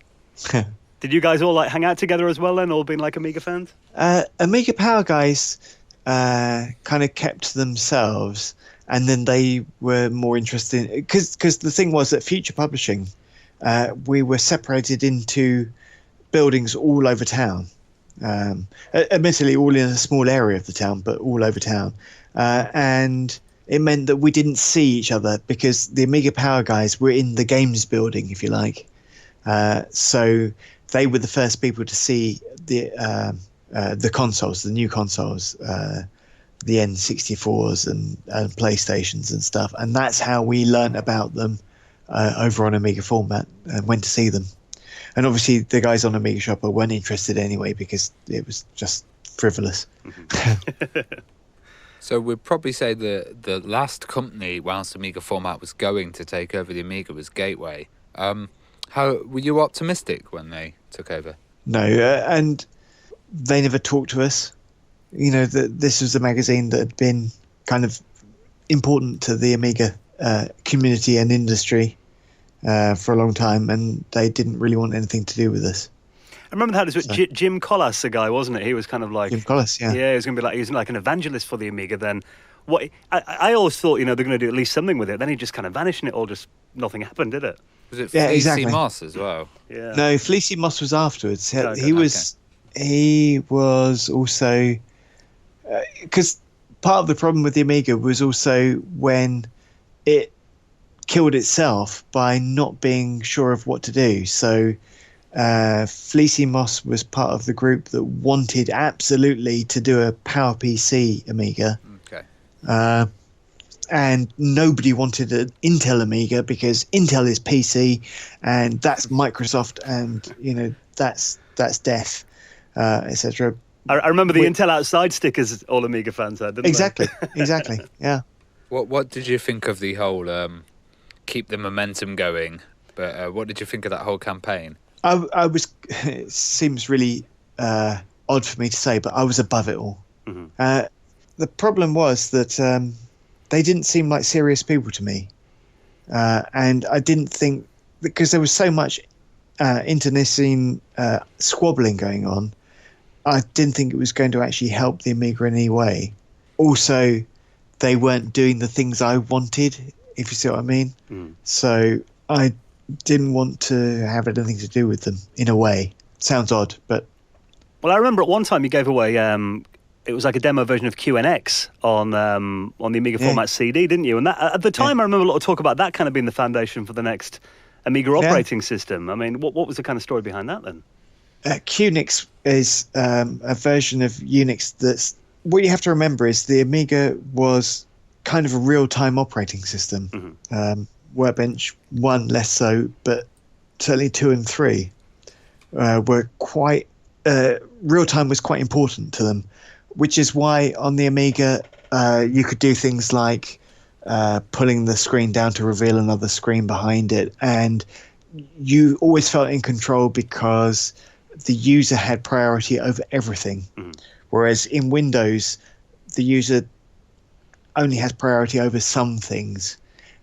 Speaker 1: Did you guys all hang out together as well then, all being Amiga fans?
Speaker 3: Amiga Power guys kind of kept to themselves, and then they were more interested because the thing was that Future Publishing, we were separated into buildings all over town. Admittedly, all in a small area of the town, but all over town, and it meant that we didn't see each other because the Amiga Power guys were in the games building, if you like. So they were the first people to see the consoles, the new consoles, the N64s and PlayStations and stuff. And that's how we learnt about them over on Amiga Format and went to see them. And obviously the guys on Amiga Shopper weren't interested anyway because it was just frivolous.
Speaker 2: So we'd probably say the last company, whilst Amiga Format was going to take over the Amiga, was Gateway. How were you optimistic when they took over?
Speaker 3: No, and they never talked to us. This was a magazine that had been kind of important to the Amiga community and industry for a long time, and they didn't really want anything to do with us.
Speaker 1: I remember that was Jim Collas, the guy, wasn't it? He was kind of
Speaker 3: Jim Collas, yeah.
Speaker 1: Yeah, he was going to be he was like an evangelist for the Amiga then. I always thought, they're going to do at least something with it. Then he just kind of vanished and it all just, nothing happened, did it?
Speaker 2: Was it Fleecy Moss as well?
Speaker 1: Yeah.
Speaker 3: No, Fleecy Moss was afterwards. He was he was also because part of the problem with the Amiga was also when it killed itself by not being sure of what to do. So Fleecy Moss was part of the group that wanted absolutely to do a PowerPC Amiga.
Speaker 2: Okay.
Speaker 3: And nobody wanted an Intel Amiga because Intel is PC and that's Microsoft, and that's death, etc.
Speaker 1: I remember the Intel Outside stickers all Amiga fans had, didn't
Speaker 3: Exactly,
Speaker 1: they?
Speaker 3: exactly, yeah.
Speaker 2: What did you think of the whole keep the momentum going? But what did you think of that whole campaign?
Speaker 3: I was. It seems really odd for me to say, but I was above it all.
Speaker 1: Mm-hmm.
Speaker 3: The problem was that they didn't seem like serious people to me, and I didn't think, because there was so much internecine squabbling going on, I didn't think it was going to actually help the Amiga in any way. Also, they weren't doing the things I wanted, if you see what I mean. So I didn't want to have anything to do with them in a way. Sounds odd, but...
Speaker 1: Well, I remember at one time you gave away, it was like a demo version of QNX on the Amiga Format CD, didn't you? And that, at the time, I remember a lot of talk about that kind of being the foundation for the next Amiga operating system. I mean, what was the kind of story behind that then?
Speaker 3: QNX is a version of Unix that's... What you have to remember is the Amiga was kind of a real-time operating system. Workbench 1 less so, but certainly 2 and 3 were quite... real-time was quite important to them, which is why on the Amiga you could do things like pulling the screen down to reveal another screen behind it, and you always felt in control because the user had priority over everything. Whereas in Windows, the user only has priority over some things,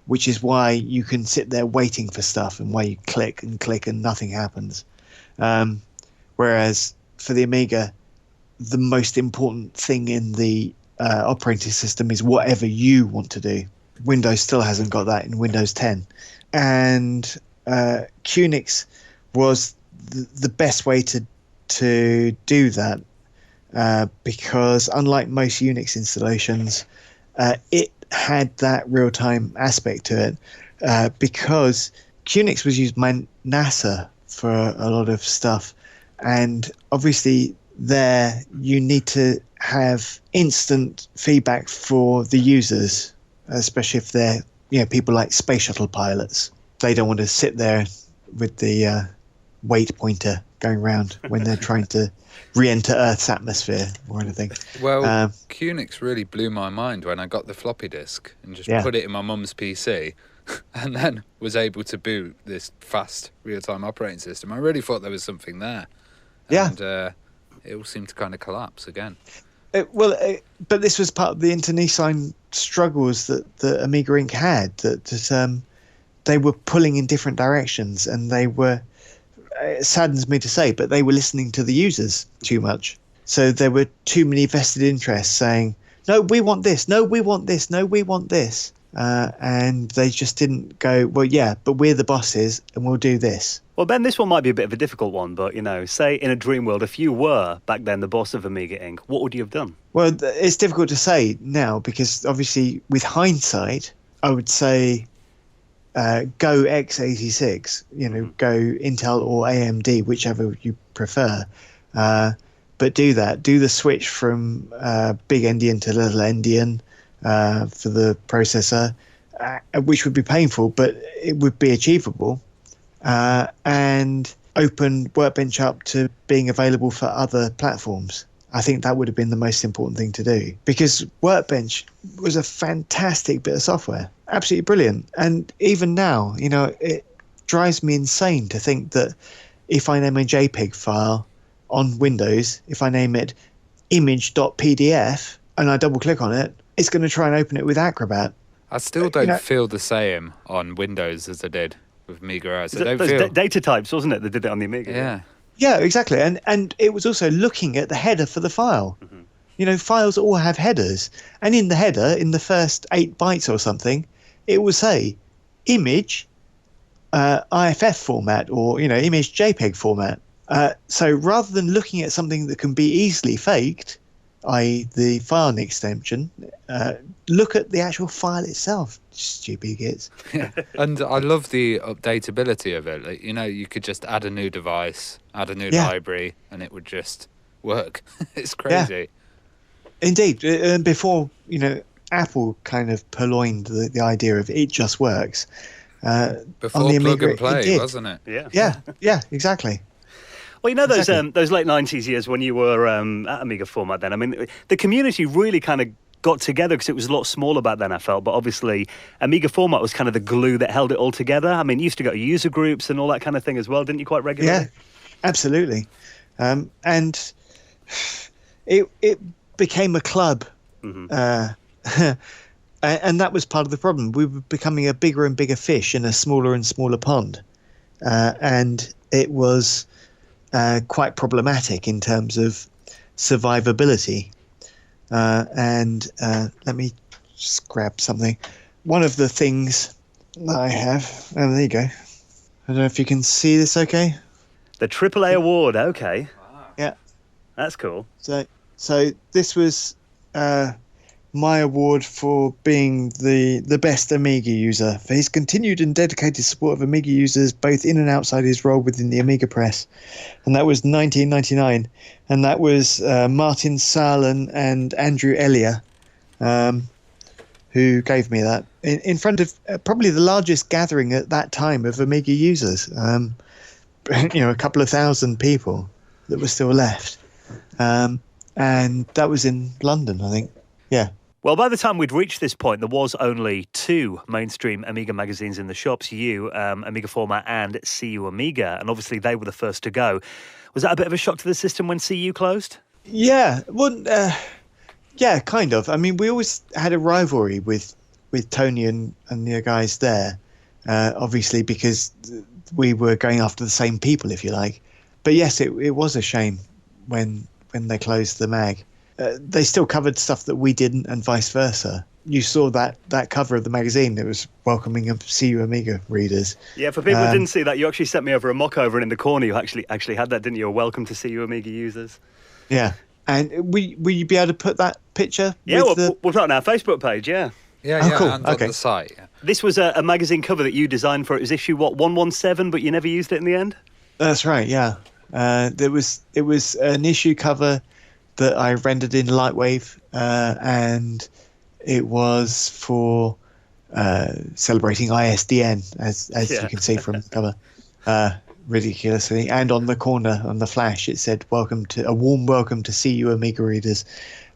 Speaker 3: which is why you can sit there waiting for stuff and why you click and nothing happens. Whereas for the Amiga, the most important thing in the operating system is whatever you want to do. Windows still hasn't got that in Windows 10. And QNX was the best way to do that, because unlike most Unix installations, it had that real-time aspect to it, because QNX was used by NASA for a lot of stuff, and obviously there you need to have instant feedback for the users, especially if they're people like space shuttle pilots. They don't want to sit there with the weight pointer going around when they're trying to re-enter Earth's atmosphere or anything.
Speaker 2: Well, QNX really blew my mind when I got the floppy disk and just put it in my mum's PC and then was able to boot this fast real-time operating system. I really thought there was something there. And it all seemed to kind of collapse again.
Speaker 3: But this was part of the internecine struggles that Amiga Inc. had, that they were pulling in different directions, and they were... It saddens me to say, but they were listening to the users too much. So there were too many vested interests saying, no, we want this, no, we want this, no, we want this. And they just didn't go, well, yeah, but we're the bosses and we'll do this.
Speaker 1: Well, Ben, this one might be a bit of a difficult one, but, say in a dream world, if you were back then the boss of Amiga Inc., what would you have done? Well,
Speaker 3: it's difficult to say now because obviously with hindsight, I would say... go x86, go Intel or AMD, whichever you prefer. But do the switch from big endian to little endian for the processor, which would be painful, but it would be achievable. And open Workbench up to being available for other platforms. I think that would have been the most important thing to do, because Workbench was a fantastic bit of software, absolutely brilliant. And even now, it drives me insane to think that if I name a JPEG file on Windows, if I name it image.pdf and I double click on it, it's going to try and open it with Acrobat.
Speaker 2: I still don't feel the same on Windows as I did with Amiga OS.
Speaker 1: Those data types, wasn't it, that did it on the Amiga?
Speaker 2: Yeah.
Speaker 3: Yeah, exactly. And it was also looking at the header for the file. Files all have headers. And in the header, in the first 8 bytes or something, it will say image IFF format or, image JPEG format. So rather than looking at something that can be easily faked, i.e. the file extension, look at the actual file itself, stupid gits.
Speaker 2: And I love the updatability of it. Like, you could just add a new device, add a new
Speaker 3: Yeah.
Speaker 2: library, and it would just work. It's
Speaker 3: Yeah.
Speaker 2: crazy.
Speaker 3: Indeed. And before, Apple kind of purloined the idea of it just works.
Speaker 2: Before
Speaker 3: on the
Speaker 2: plug
Speaker 3: Amiga,
Speaker 2: and play,
Speaker 3: it did.
Speaker 2: wasn't it?
Speaker 1: Yeah.
Speaker 3: Yeah, exactly.
Speaker 1: Well,
Speaker 3: Exactly.
Speaker 1: those late 90s years when you were at Amiga Format then, I mean, the community really kind of got together because it was a lot smaller back then, I felt. But obviously, Amiga Format was kind of the glue that held it all together. I mean, you used to go to user groups and all that kind of thing as well, didn't you, quite regularly?
Speaker 3: Yeah, absolutely. And it became a club. And that was part of the problem. We were becoming a bigger and bigger fish in a smaller and smaller pond. And it was quite problematic in terms of survivability. And let me just grab something. One of the things that I have, oh, there you go. I don't know if you can see this okay.
Speaker 1: The AAA award, okay.
Speaker 3: Yeah.
Speaker 1: That's cool.
Speaker 3: So this was my award for being the best Amiga user for his continued and dedicated support of Amiga users both in and outside his role within the Amiga press, and that was 1999, and that was Martin Salen and Andrew Elliott who gave me that in front of probably the largest gathering at that time of Amiga users, a couple of thousand people that were still left, and that was in London, I think. Yeah.
Speaker 1: Well, by the time we'd reached this point, there was only 2 mainstream Amiga magazines in the shops, Amiga Format and CU Amiga, and obviously they were the first to go. Was that a bit of a shock to the system when CU closed?
Speaker 3: Yeah, well, yeah, kind of. I mean, we always had a rivalry with Tony and the guys there, obviously because we were going after the same people, if you like. But yes, it was a shame when they closed the mag. They still covered stuff that we didn't, and vice versa. You saw that cover of the magazine that was welcoming of CU Amiga readers.
Speaker 1: Yeah, for people who didn't see that, you actually sent me over a mock over, and in the corner you actually had that, didn't you? A welcome to CU Amiga users.
Speaker 3: Yeah, and will you be able to put that picture?
Speaker 1: Yeah, we'll put it on our Facebook page. Yeah.
Speaker 2: Yeah,
Speaker 3: cool.
Speaker 2: and
Speaker 3: Okay.
Speaker 2: on the site. Yeah.
Speaker 1: This was a magazine cover that you designed for it. It was issue 117, but you never used it in the end.
Speaker 3: That's right. Yeah, it was an issue cover that I rendered in Lightwave, and it was for celebrating ISDN, as you can see from the cover, ridiculously. And on the corner, on the flash, it said a warm welcome to CU Amiga readers,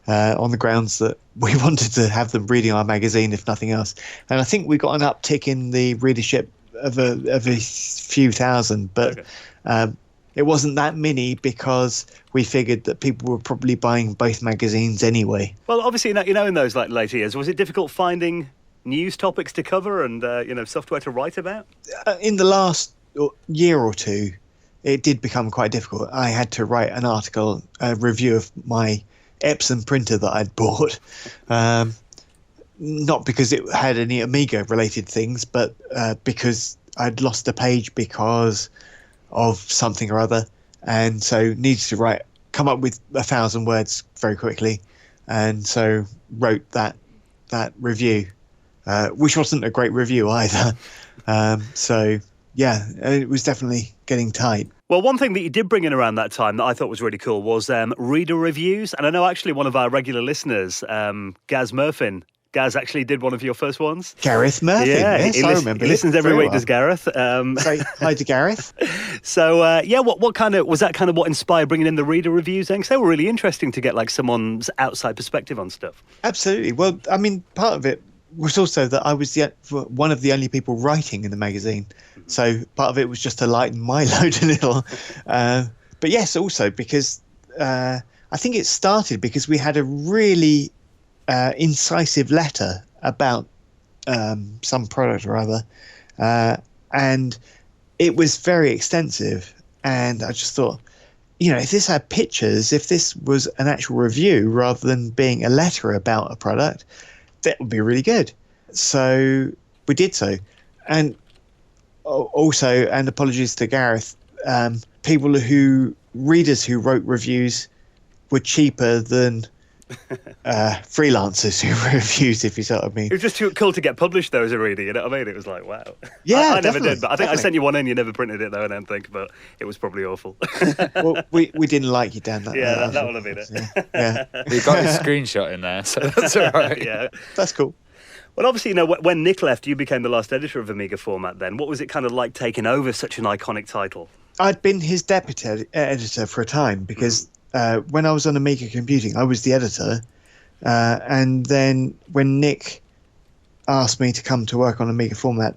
Speaker 3: on the grounds that we wanted to have them reading our magazine, if nothing else. And I think we got an uptick in the readership of a few thousand, but it wasn't that many because we figured that people were probably buying both magazines anyway.
Speaker 1: Well, obviously, in those later years, was it difficult finding news topics to cover and software to write about?
Speaker 3: In the last year or two, it did become quite difficult. I had to write an article, a review of my Epson printer that I'd bought. Not because it had any Amiga-related things, but because I'd lost a page because of something or other, and so needed to come up with 1,000 words very quickly, and so wrote that review, which wasn't a great review either. So yeah, it was definitely getting tight.
Speaker 1: Well, one thing that you did bring in around that time that I thought was really cool was reader reviews, and I know actually one of our regular listeners, Gaz Murphin. Gaz actually did one of your first ones.
Speaker 3: Gareth Murphy, yes, I remember.
Speaker 1: He listens every week, does Gareth?
Speaker 3: Say hi to Gareth.
Speaker 1: So, what kind of, was that kind of what inspired bringing in the reader reviews then? Because they were really interesting to get like someone's outside perspective on stuff.
Speaker 3: Absolutely. Well, I mean, part of it was also that I was one of the only people writing in the magazine. So part of it was just to lighten my load a little. But yes, also because I think it started because we had a really incisive letter about some product or other, and it was very extensive, and I just thought, if this had pictures, if this was an actual review rather than being a letter about a product, that would be really good. So we did so. And also, and apologies to Gareth, readers who wrote reviews were cheaper than freelancers who wrote reviews, if you see what I mean.
Speaker 1: It was just too cool to get published though as a reader, you know what I mean? It was like, wow.
Speaker 3: Yeah,
Speaker 1: I never
Speaker 3: definitely,
Speaker 1: did, but I think
Speaker 3: definitely.
Speaker 1: I sent you one in, you never printed it though, I don't think, but it was probably awful.
Speaker 3: Well, we didn't like you, Dan.
Speaker 1: That will have been it.
Speaker 3: Yeah.
Speaker 2: You got your screenshot in there, so that's all right.
Speaker 1: Yeah.
Speaker 3: That's cool.
Speaker 1: Well, obviously, you know, when Nick left, you became the last editor of Amiga Format then. What was it kind of like taking over such an iconic title?
Speaker 3: I'd been his deputy editor for a time because when I was on Amiga Computing, I was the editor. And then when Nick asked me to come to work on Amiga Format,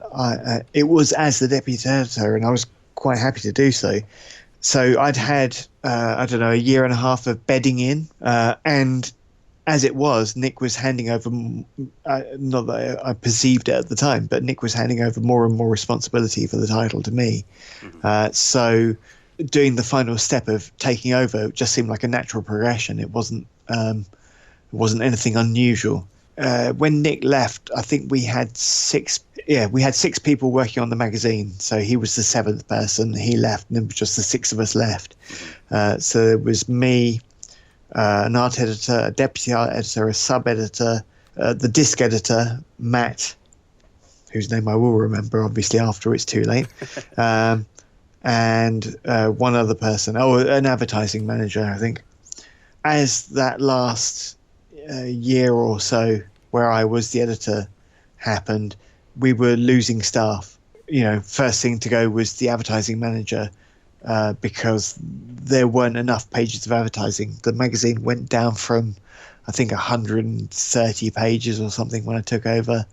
Speaker 3: it was as the deputy editor, and I was quite happy to do so. So I'd had, a year and a half of bedding in, and as it was, Nick was handing over, not that I perceived it at the time, but Nick was handing over more and more responsibility for the title to me. So doing the final step of taking over just seemed like a natural progression. It wasn't anything unusual. When Nick left, I think we had six people working on the magazine. So he was the seventh person. He left, and it was just the six of us left. So it was me, an art editor, a deputy art editor, a sub-editor, the disc editor, Matt, whose name I will remember, obviously, after it's too late, and one other person, an advertising manager, I think. As that last year or so where I was the editor happened, we were losing staff. You know, first thing to go was the advertising manager, because there weren't enough pages of advertising. The magazine went down from, I think, 130 pages or something when I took over,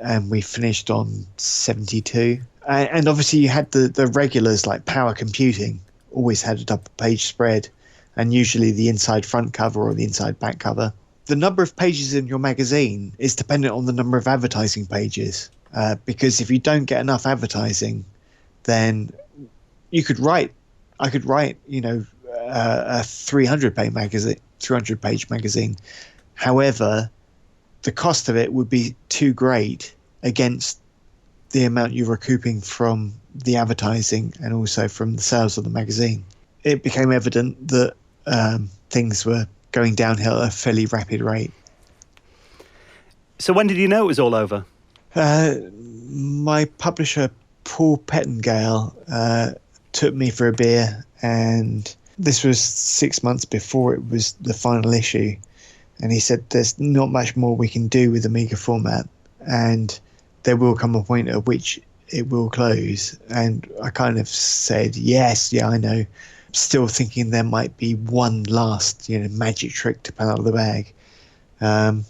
Speaker 3: and we finished on 72. And obviously you had the regulars like Power Computing, always had a double page spread, and usually the inside front cover or the inside back cover. The number of pages in your magazine is dependent on the number of advertising pages, because if you don't get enough advertising, then I could write, a 300-page magazine. However, the cost of it would be too great against the amount you're recouping from the advertising and also from the sales of the magazine. It became evident that things were going downhill at a fairly rapid rate.
Speaker 1: So when did you know it was all over?
Speaker 3: My publisher, Paul Pettengale, took me for a beer, and this was 6 months before it was the final issue, and he said there's not much more we can do with Amiga Format, and there will come a point at which it will close. And I kind of said, yes, yeah, I know, still thinking there might be one last magic trick to pull out of the bag, and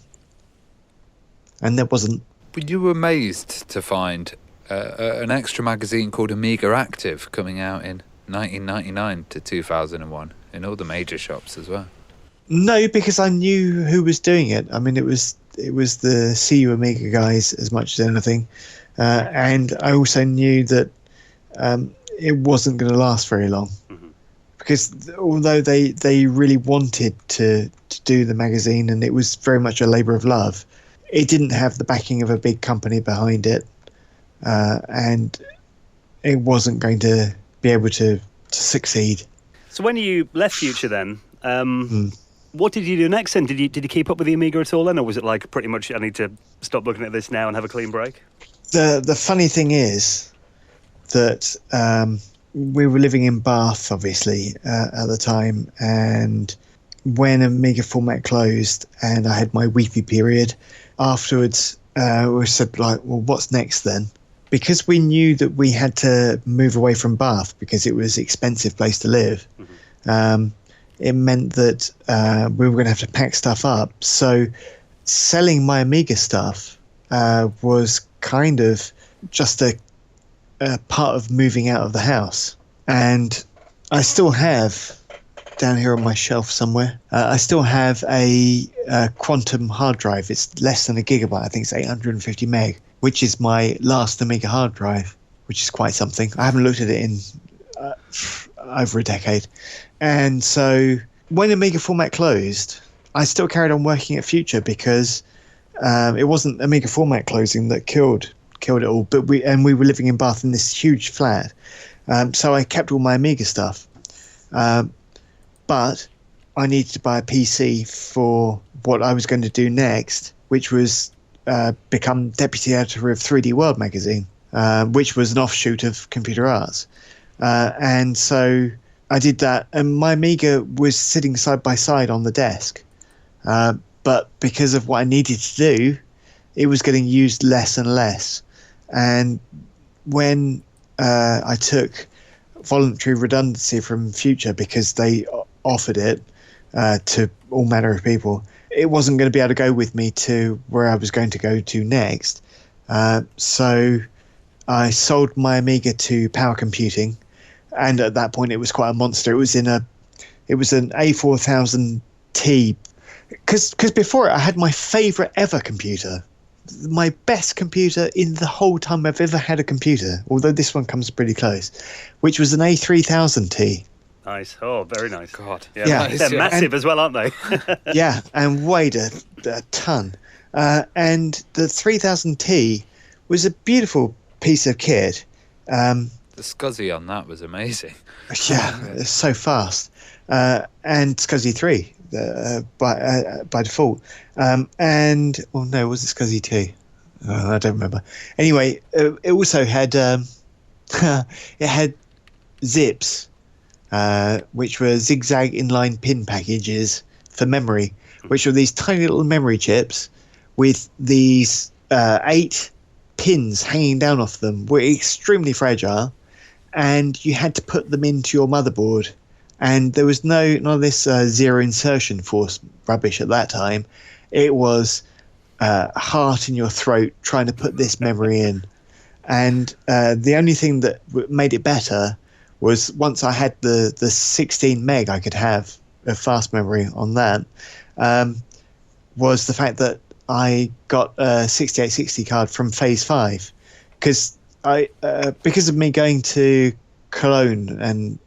Speaker 3: there wasn't.
Speaker 2: Were you amazed to find an extra magazine called Amiga Active coming out in 1999 to 2001 in all the major shops as well?
Speaker 3: No, because I knew who was doing it. I mean, it was the CU Amiga guys as much as anything, and I also knew that it wasn't going to last very long, because although they really wanted to do the magazine and it was very much a labour of love, it didn't have the backing of a big company behind it, and it wasn't going to be able to succeed.
Speaker 1: So when you left Future then, what did you do next then? Did you keep up with the Amiga at all then, or was it like pretty much I need to stop looking at this now and have a clean break?
Speaker 3: The funny thing is that we were living in Bath, obviously, at the time, and when Amiga Format closed and I had my weepy period, afterwards we said, like, well, what's next then? Because we knew that we had to move away from Bath because it was an expensive place to live. It meant that we were going to have to pack stuff up. So selling my Amiga stuff was kind of just a part of moving out of the house. And I still have, down here on my shelf somewhere, I still have a Quantum hard drive. It's less than a gigabyte. I think it's 850 meg, which is my last Amiga hard drive, which is quite something. I haven't looked at it in over a decade. And so when Amiga Format closed, I still carried on working at Future because it wasn't Amiga Format closing that killed it all. But we were living in Bath in this huge flat, So I kept all my Amiga stuff. But I needed to buy a PC for what I was going to do next, which was become deputy editor of 3D World magazine, which was an offshoot of Computer Arts. And so I did that, and my Amiga was sitting side by side on the desk. But because of what I needed to do, it was getting used less and less. And when I took voluntary redundancy from Future because they offered it to all manner of people, it wasn't going to be able to go with me to where I was going to go to next. So I sold my Amiga to Power Computing, and at that point it was quite a monster. It was an A4000T, because before it I had my favourite ever computer, my best computer in the whole time I've ever had a computer, although this one comes pretty close, which was an A3000T.
Speaker 1: Nice. Oh, very nice.
Speaker 2: God.
Speaker 3: Yeah.
Speaker 1: They're massive as well, aren't they?
Speaker 3: Yeah, and weighed a ton. And the 3000T was a beautiful piece of kit.
Speaker 2: The SCSI on that was amazing.
Speaker 3: Yeah, it's so fast. And SCSI 3 by default. And, oh no, was it SCSI 2? I don't remember. Anyway, it also had it had zips, which were zigzag inline pin packages for memory, which were these tiny little memory chips with these 8 pins hanging down off them. Were extremely fragile, and you had to put them into your motherboard. And there was none of this zero insertion force rubbish at that time. It was heart in your throat trying to put this memory in. And the only thing that made it better was once I had the 16 meg I could have of fast memory on that, was the fact that I got a 6860 card from Phase 5. Because of me going to Cologne and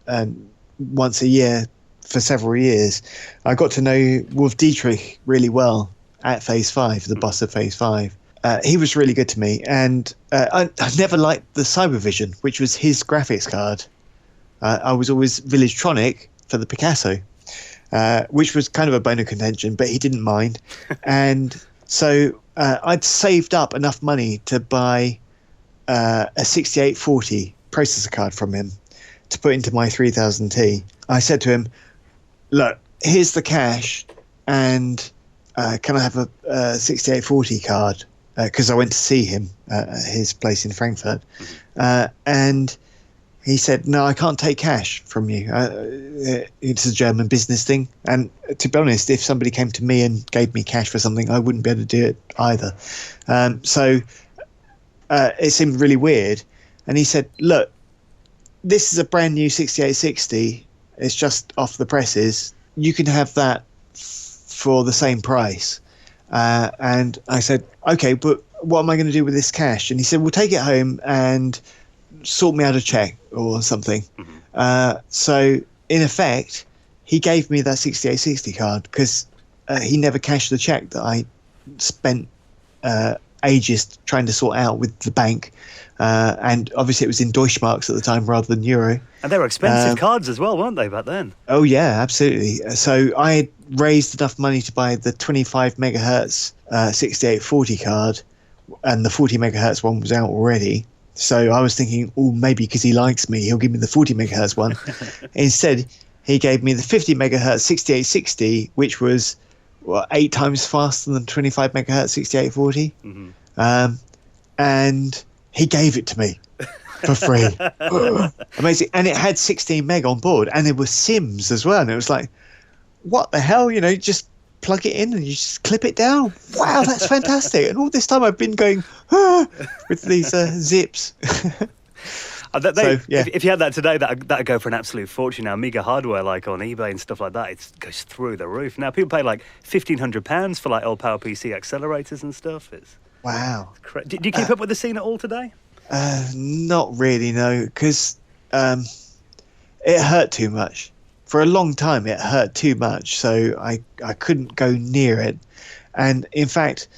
Speaker 3: once a year for several years, I got to know Wolf Dietrich really well at Phase 5, the boss of Phase 5. He was really good to me, and I never liked the Cybervision, which was his graphics card. I was always Villagetronic for the Picasso, which was kind of a bone of contention, but he didn't mind. And so I'd saved up enough money to buy a 6840 processor card from him to put into my 3000T. I said to him, look, here's the cash, and can I have a 6840 card? Because I went to see him at his place in Frankfurt. And he said, no, I can't take cash from you. It's a German business thing. And to be honest, if somebody came to me and gave me cash for something, I wouldn't be able to do it either. So it seemed really weird. And he said, look, this is a brand new 6860. It's just off the presses. You can have that for the same price. And I said, okay, but what am I going to do with this cash? And he said, well, take it home and sort me out a check or something. So in effect, he gave me that 6860 card because he never cashed the check that I spent ages trying to sort out with the bank. And obviously it was in Deutschmarks at the time rather than Euro. And
Speaker 1: they were expensive cards as well, weren't they, back then?
Speaker 3: Oh, yeah, absolutely. So I had raised enough money to buy the 25 megahertz 6840 card, and the 40 megahertz one was out already. So I was thinking, oh, maybe because he likes me, he'll give me the 40 megahertz one. Instead, he gave me the 50 megahertz 6860, which was 8 times faster than 25 megahertz 6840. And he gave it to me for free. Amazing. And it had 16 meg on board, and there were Sims as well. And it was like, what the hell? You know, just plug it in and you just clip it down. Wow, that's fantastic. And all this time I've been going with these zips.
Speaker 1: If you had that today, that'd go for an absolute fortune now. Amiga hardware, like on eBay and stuff like that, it goes through the roof. Now people pay like £1,500 for like old PowerPC accelerators and stuff.
Speaker 3: Wow.
Speaker 1: Do you keep up with the scene at all today?
Speaker 3: Not really, no, because it hurt too much. For a long time, it hurt too much, so I couldn't go near it. And in fact,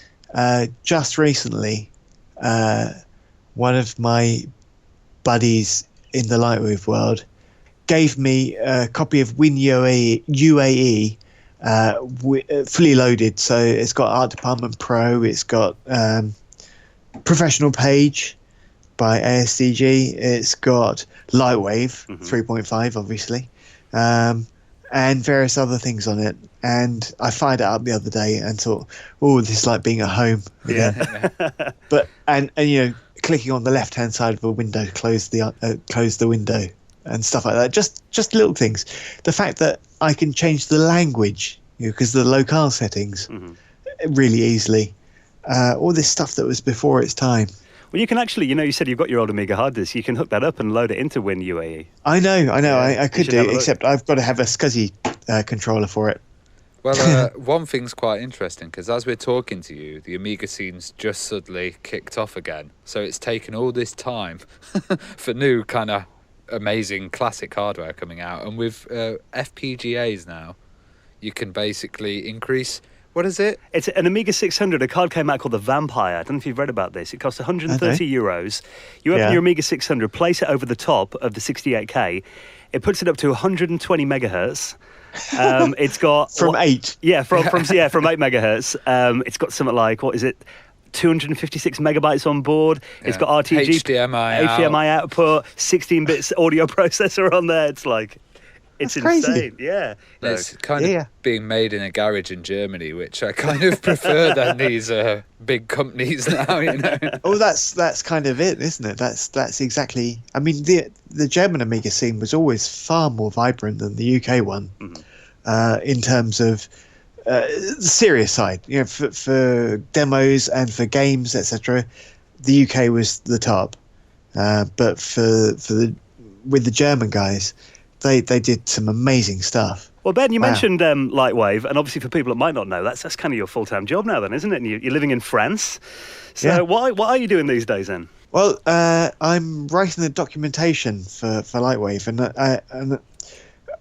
Speaker 3: just recently, one of my buddies in the Lightwave world, gave me a copy of UAE fully loaded. So it's got Art Department Pro, it's got Professional Page by ASDG, it's got Lightwave 3.5, obviously, and various other things on it. And I fired it up the other day and thought, oh, this is like being at home again.
Speaker 2: Yeah.
Speaker 3: But and clicking on the left hand side of a window, close the window and stuff like that. Just little things. The fact that I can change the language, because of the locale settings, really easily. All this stuff that was before its time.
Speaker 1: Well, you can actually, you said you've got your old Amiga hard disk. You can hook that up and load it into WinUAE.
Speaker 3: I know.
Speaker 1: Yeah,
Speaker 3: I could do, except I've got to have a SCSI controller for it.
Speaker 2: Well, one thing's quite interesting, because as we're talking to you, the Amiga scene's just suddenly kicked off again. So it's taken all this time for new kind of amazing classic hardware coming out. And with FPGAs now, you can basically increase... What is it?
Speaker 1: It's an Amiga 600. A card came out called the Vampire. I don't know if you've read about this. It costs 130 euros. You open your Amiga 600, place it over the top of the 68K. It puts it up to 120 megahertz. It's got
Speaker 3: from 8.
Speaker 1: Yeah, from 8 megahertz. It's got something like, what is it? 256 megabytes on board. Yeah. It's got RTG, HDMI output, 16 bits audio processor on there. It's like... It's insane, yeah.
Speaker 2: It's kind of being made in a garage in Germany, which I kind of prefer than these big companies now,
Speaker 3: Oh, that's kind of it, isn't it? That's exactly... I mean, the German Amiga scene was always far more vibrant than the UK one, in terms of the serious side. For demos and for games, etc., the UK was the top. But with the German guys... They did some amazing stuff.
Speaker 1: Well, Ben, you mentioned Lightwave, and obviously for people that might not know, that's kind of your full-time job now then, isn't it? And you're living in France. So what are you doing these days then?
Speaker 3: Well, I'm writing the documentation for Lightwave, and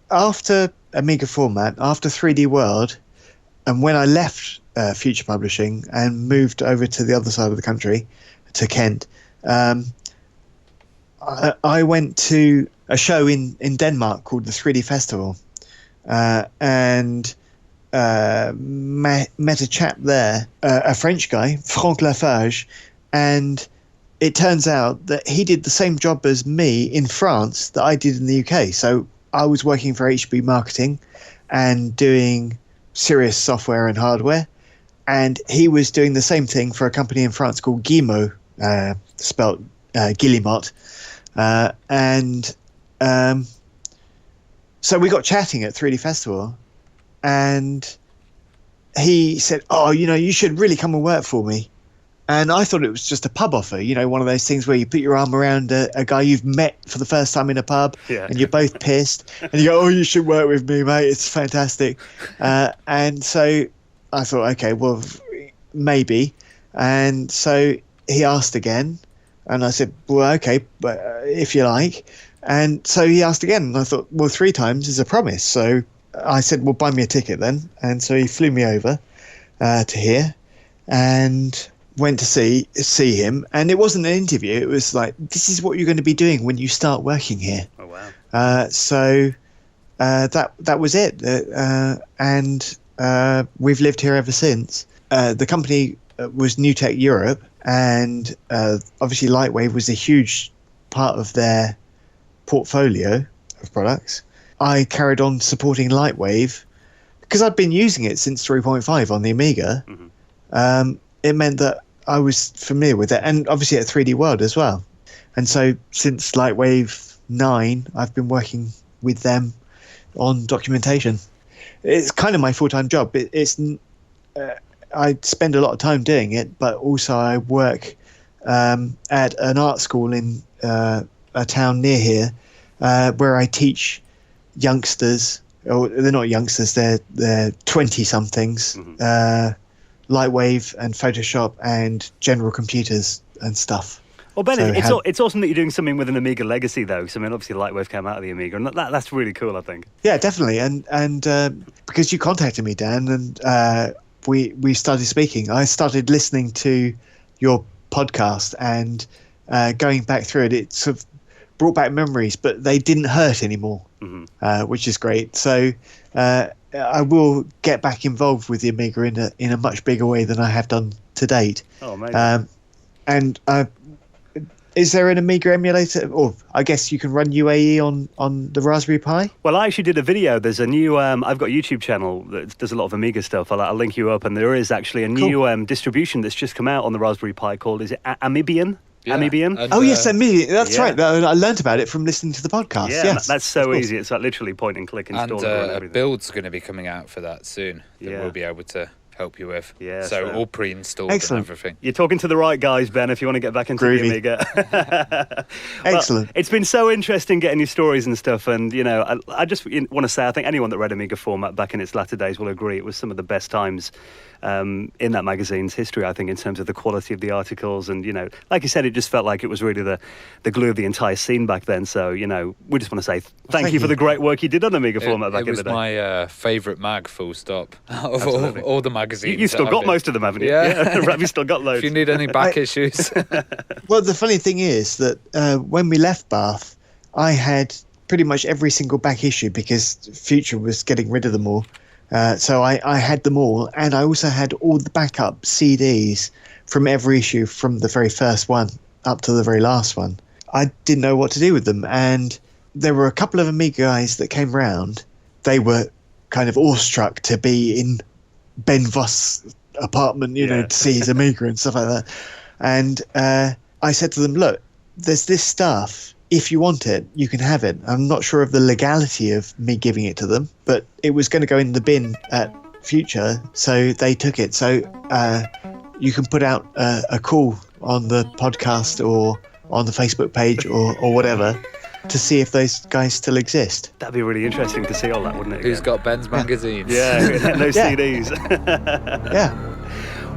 Speaker 3: after Amiga Format, after 3D World, and when I left Future Publishing and moved over to the other side of the country, to Kent, I went to a show in Denmark called the 3D Festival, and met a chap there, a French guy, Franck Lafarge, and it turns out that he did the same job as me in France that I did in the UK. So I was working for HB Marketing and doing serious software and hardware, and he was doing the same thing for a company in France called Guillemot, spelt Guillemot. So we got chatting at 3D Festival, and he said, oh, you should really come and work for me. And I thought it was just a pub offer, one of those things where you put your arm around a guy you've met for the first time in a pub, and you're both pissed, and you go, oh, you should work with me, mate, it's fantastic. And so I thought, okay, well, maybe. And so he asked again. And I said, well, okay, but if you like. And so he asked again. And I thought, well, 3 times is a promise. So I said, well, buy me a ticket then. And so he flew me over to here and went to see him. And it wasn't an interview. It was like, this is what you're going to be doing when you start working here.
Speaker 1: Oh, wow.
Speaker 3: So that was it. And we've lived here ever since. The company was New Tech Europe. And obviously Lightwave was a huge part of their portfolio of products. I carried on supporting Lightwave because I'd been using it since 3.5 on the Amiga. It meant that I was familiar with it, and obviously at 3D World as well. And so since Lightwave 9, I've been working with them on documentation. It's kind of my full-time job. I spend a lot of time doing it, but also I work at an art school in a town near here where I teach youngsters, or they're not youngsters, they're 20-somethings, Lightwave and Photoshop and general computers and stuff.
Speaker 1: Well, Ben, it's awesome that you're doing something with an Amiga legacy, though. Because, I mean, obviously, Lightwave came out of the Amiga, and that's really cool, I think.
Speaker 3: Yeah, definitely. And because you contacted me, Dan, and we started speaking. I started listening to your podcast and going back through it. It sort of brought back memories, but they didn't hurt anymore, which is great. So I will get back involved with the Amiga in a much bigger way than I have done to date.
Speaker 1: Oh, amazing.
Speaker 3: And is there an Amiga emulator? Or I guess you can run UAE on the Raspberry Pi?
Speaker 1: Well, I actually did a video. There's a new, I've got a YouTube channel that does a lot of Amiga stuff. I'll link you up. And there is actually a new distribution that's just come out on the Raspberry Pi called, is it Amibian?
Speaker 2: Yeah.
Speaker 1: Amibian?
Speaker 2: And,
Speaker 3: Oh, yes, Amibian. That's right. I learned about it from listening to the podcast.
Speaker 1: Yeah,
Speaker 3: yes,
Speaker 1: that's so easy. It's like literally point and click install.
Speaker 2: And
Speaker 1: everything.
Speaker 2: a build's going to be coming out for that soon that
Speaker 1: Yeah.
Speaker 2: we'll be able to help you with.
Speaker 1: Yeah,
Speaker 2: so
Speaker 1: so-
Speaker 2: all pre-installed
Speaker 3: Excellent.
Speaker 2: and everything.
Speaker 1: You're talking to the right guys, Ben, if you want to get back into
Speaker 3: Groovy.
Speaker 1: the Amiga. Well,
Speaker 3: Excellent.
Speaker 1: it's been so interesting getting your stories and stuff. And, you know, I just want to say, I think anyone that read Amiga Format back in its latter days will agree it was some of the best times in that magazine's history, I think, in terms of the quality of the articles. And, you know, like you said, it just felt like it was really the glue of the entire scene back then. So, you know, we just want to say thank you for the great work you did on Amiga Format back
Speaker 2: It
Speaker 1: in
Speaker 2: was
Speaker 1: the day.
Speaker 2: my favourite mag, full stop, out of all the magazines.
Speaker 1: You've still
Speaker 2: that
Speaker 1: got
Speaker 2: I've been-
Speaker 1: most of them, haven't you?
Speaker 2: Yeah.
Speaker 1: Have you still got loads?
Speaker 2: If you need any back issues.
Speaker 3: Well, the funny thing is that when we left Bath, I had pretty much every single back issue because Future was getting rid of them all. So I had them all, and I also had all the backup CDs from every issue from the very first one up to the very last one. I didn't know what to do with them, and there were a couple of Amiga guys that came round. They were kind of awestruck to be in Ben Vost's apartment, you know, to see his Amiga and stuff like that. And I said to them, look, there's this stuff. If you want it, you can have it. I'm not sure of the legality of me giving it to them, but it was going to go in the bin at Future, so they took it. So you can put out a call on the podcast or on the Facebook page or whatever to see if those guys still exist.
Speaker 1: That'd be really interesting to see all that, wouldn't it?
Speaker 2: Who's got Ben's magazines?
Speaker 1: Yeah, no CDs.
Speaker 3: Yeah.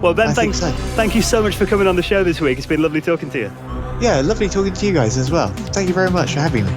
Speaker 1: Well, Ben,
Speaker 3: I think so.
Speaker 1: thank you so much for coming on the show this week. It's been lovely talking to you.
Speaker 3: Yeah, lovely talking to you guys as well. Thank you very much for having me.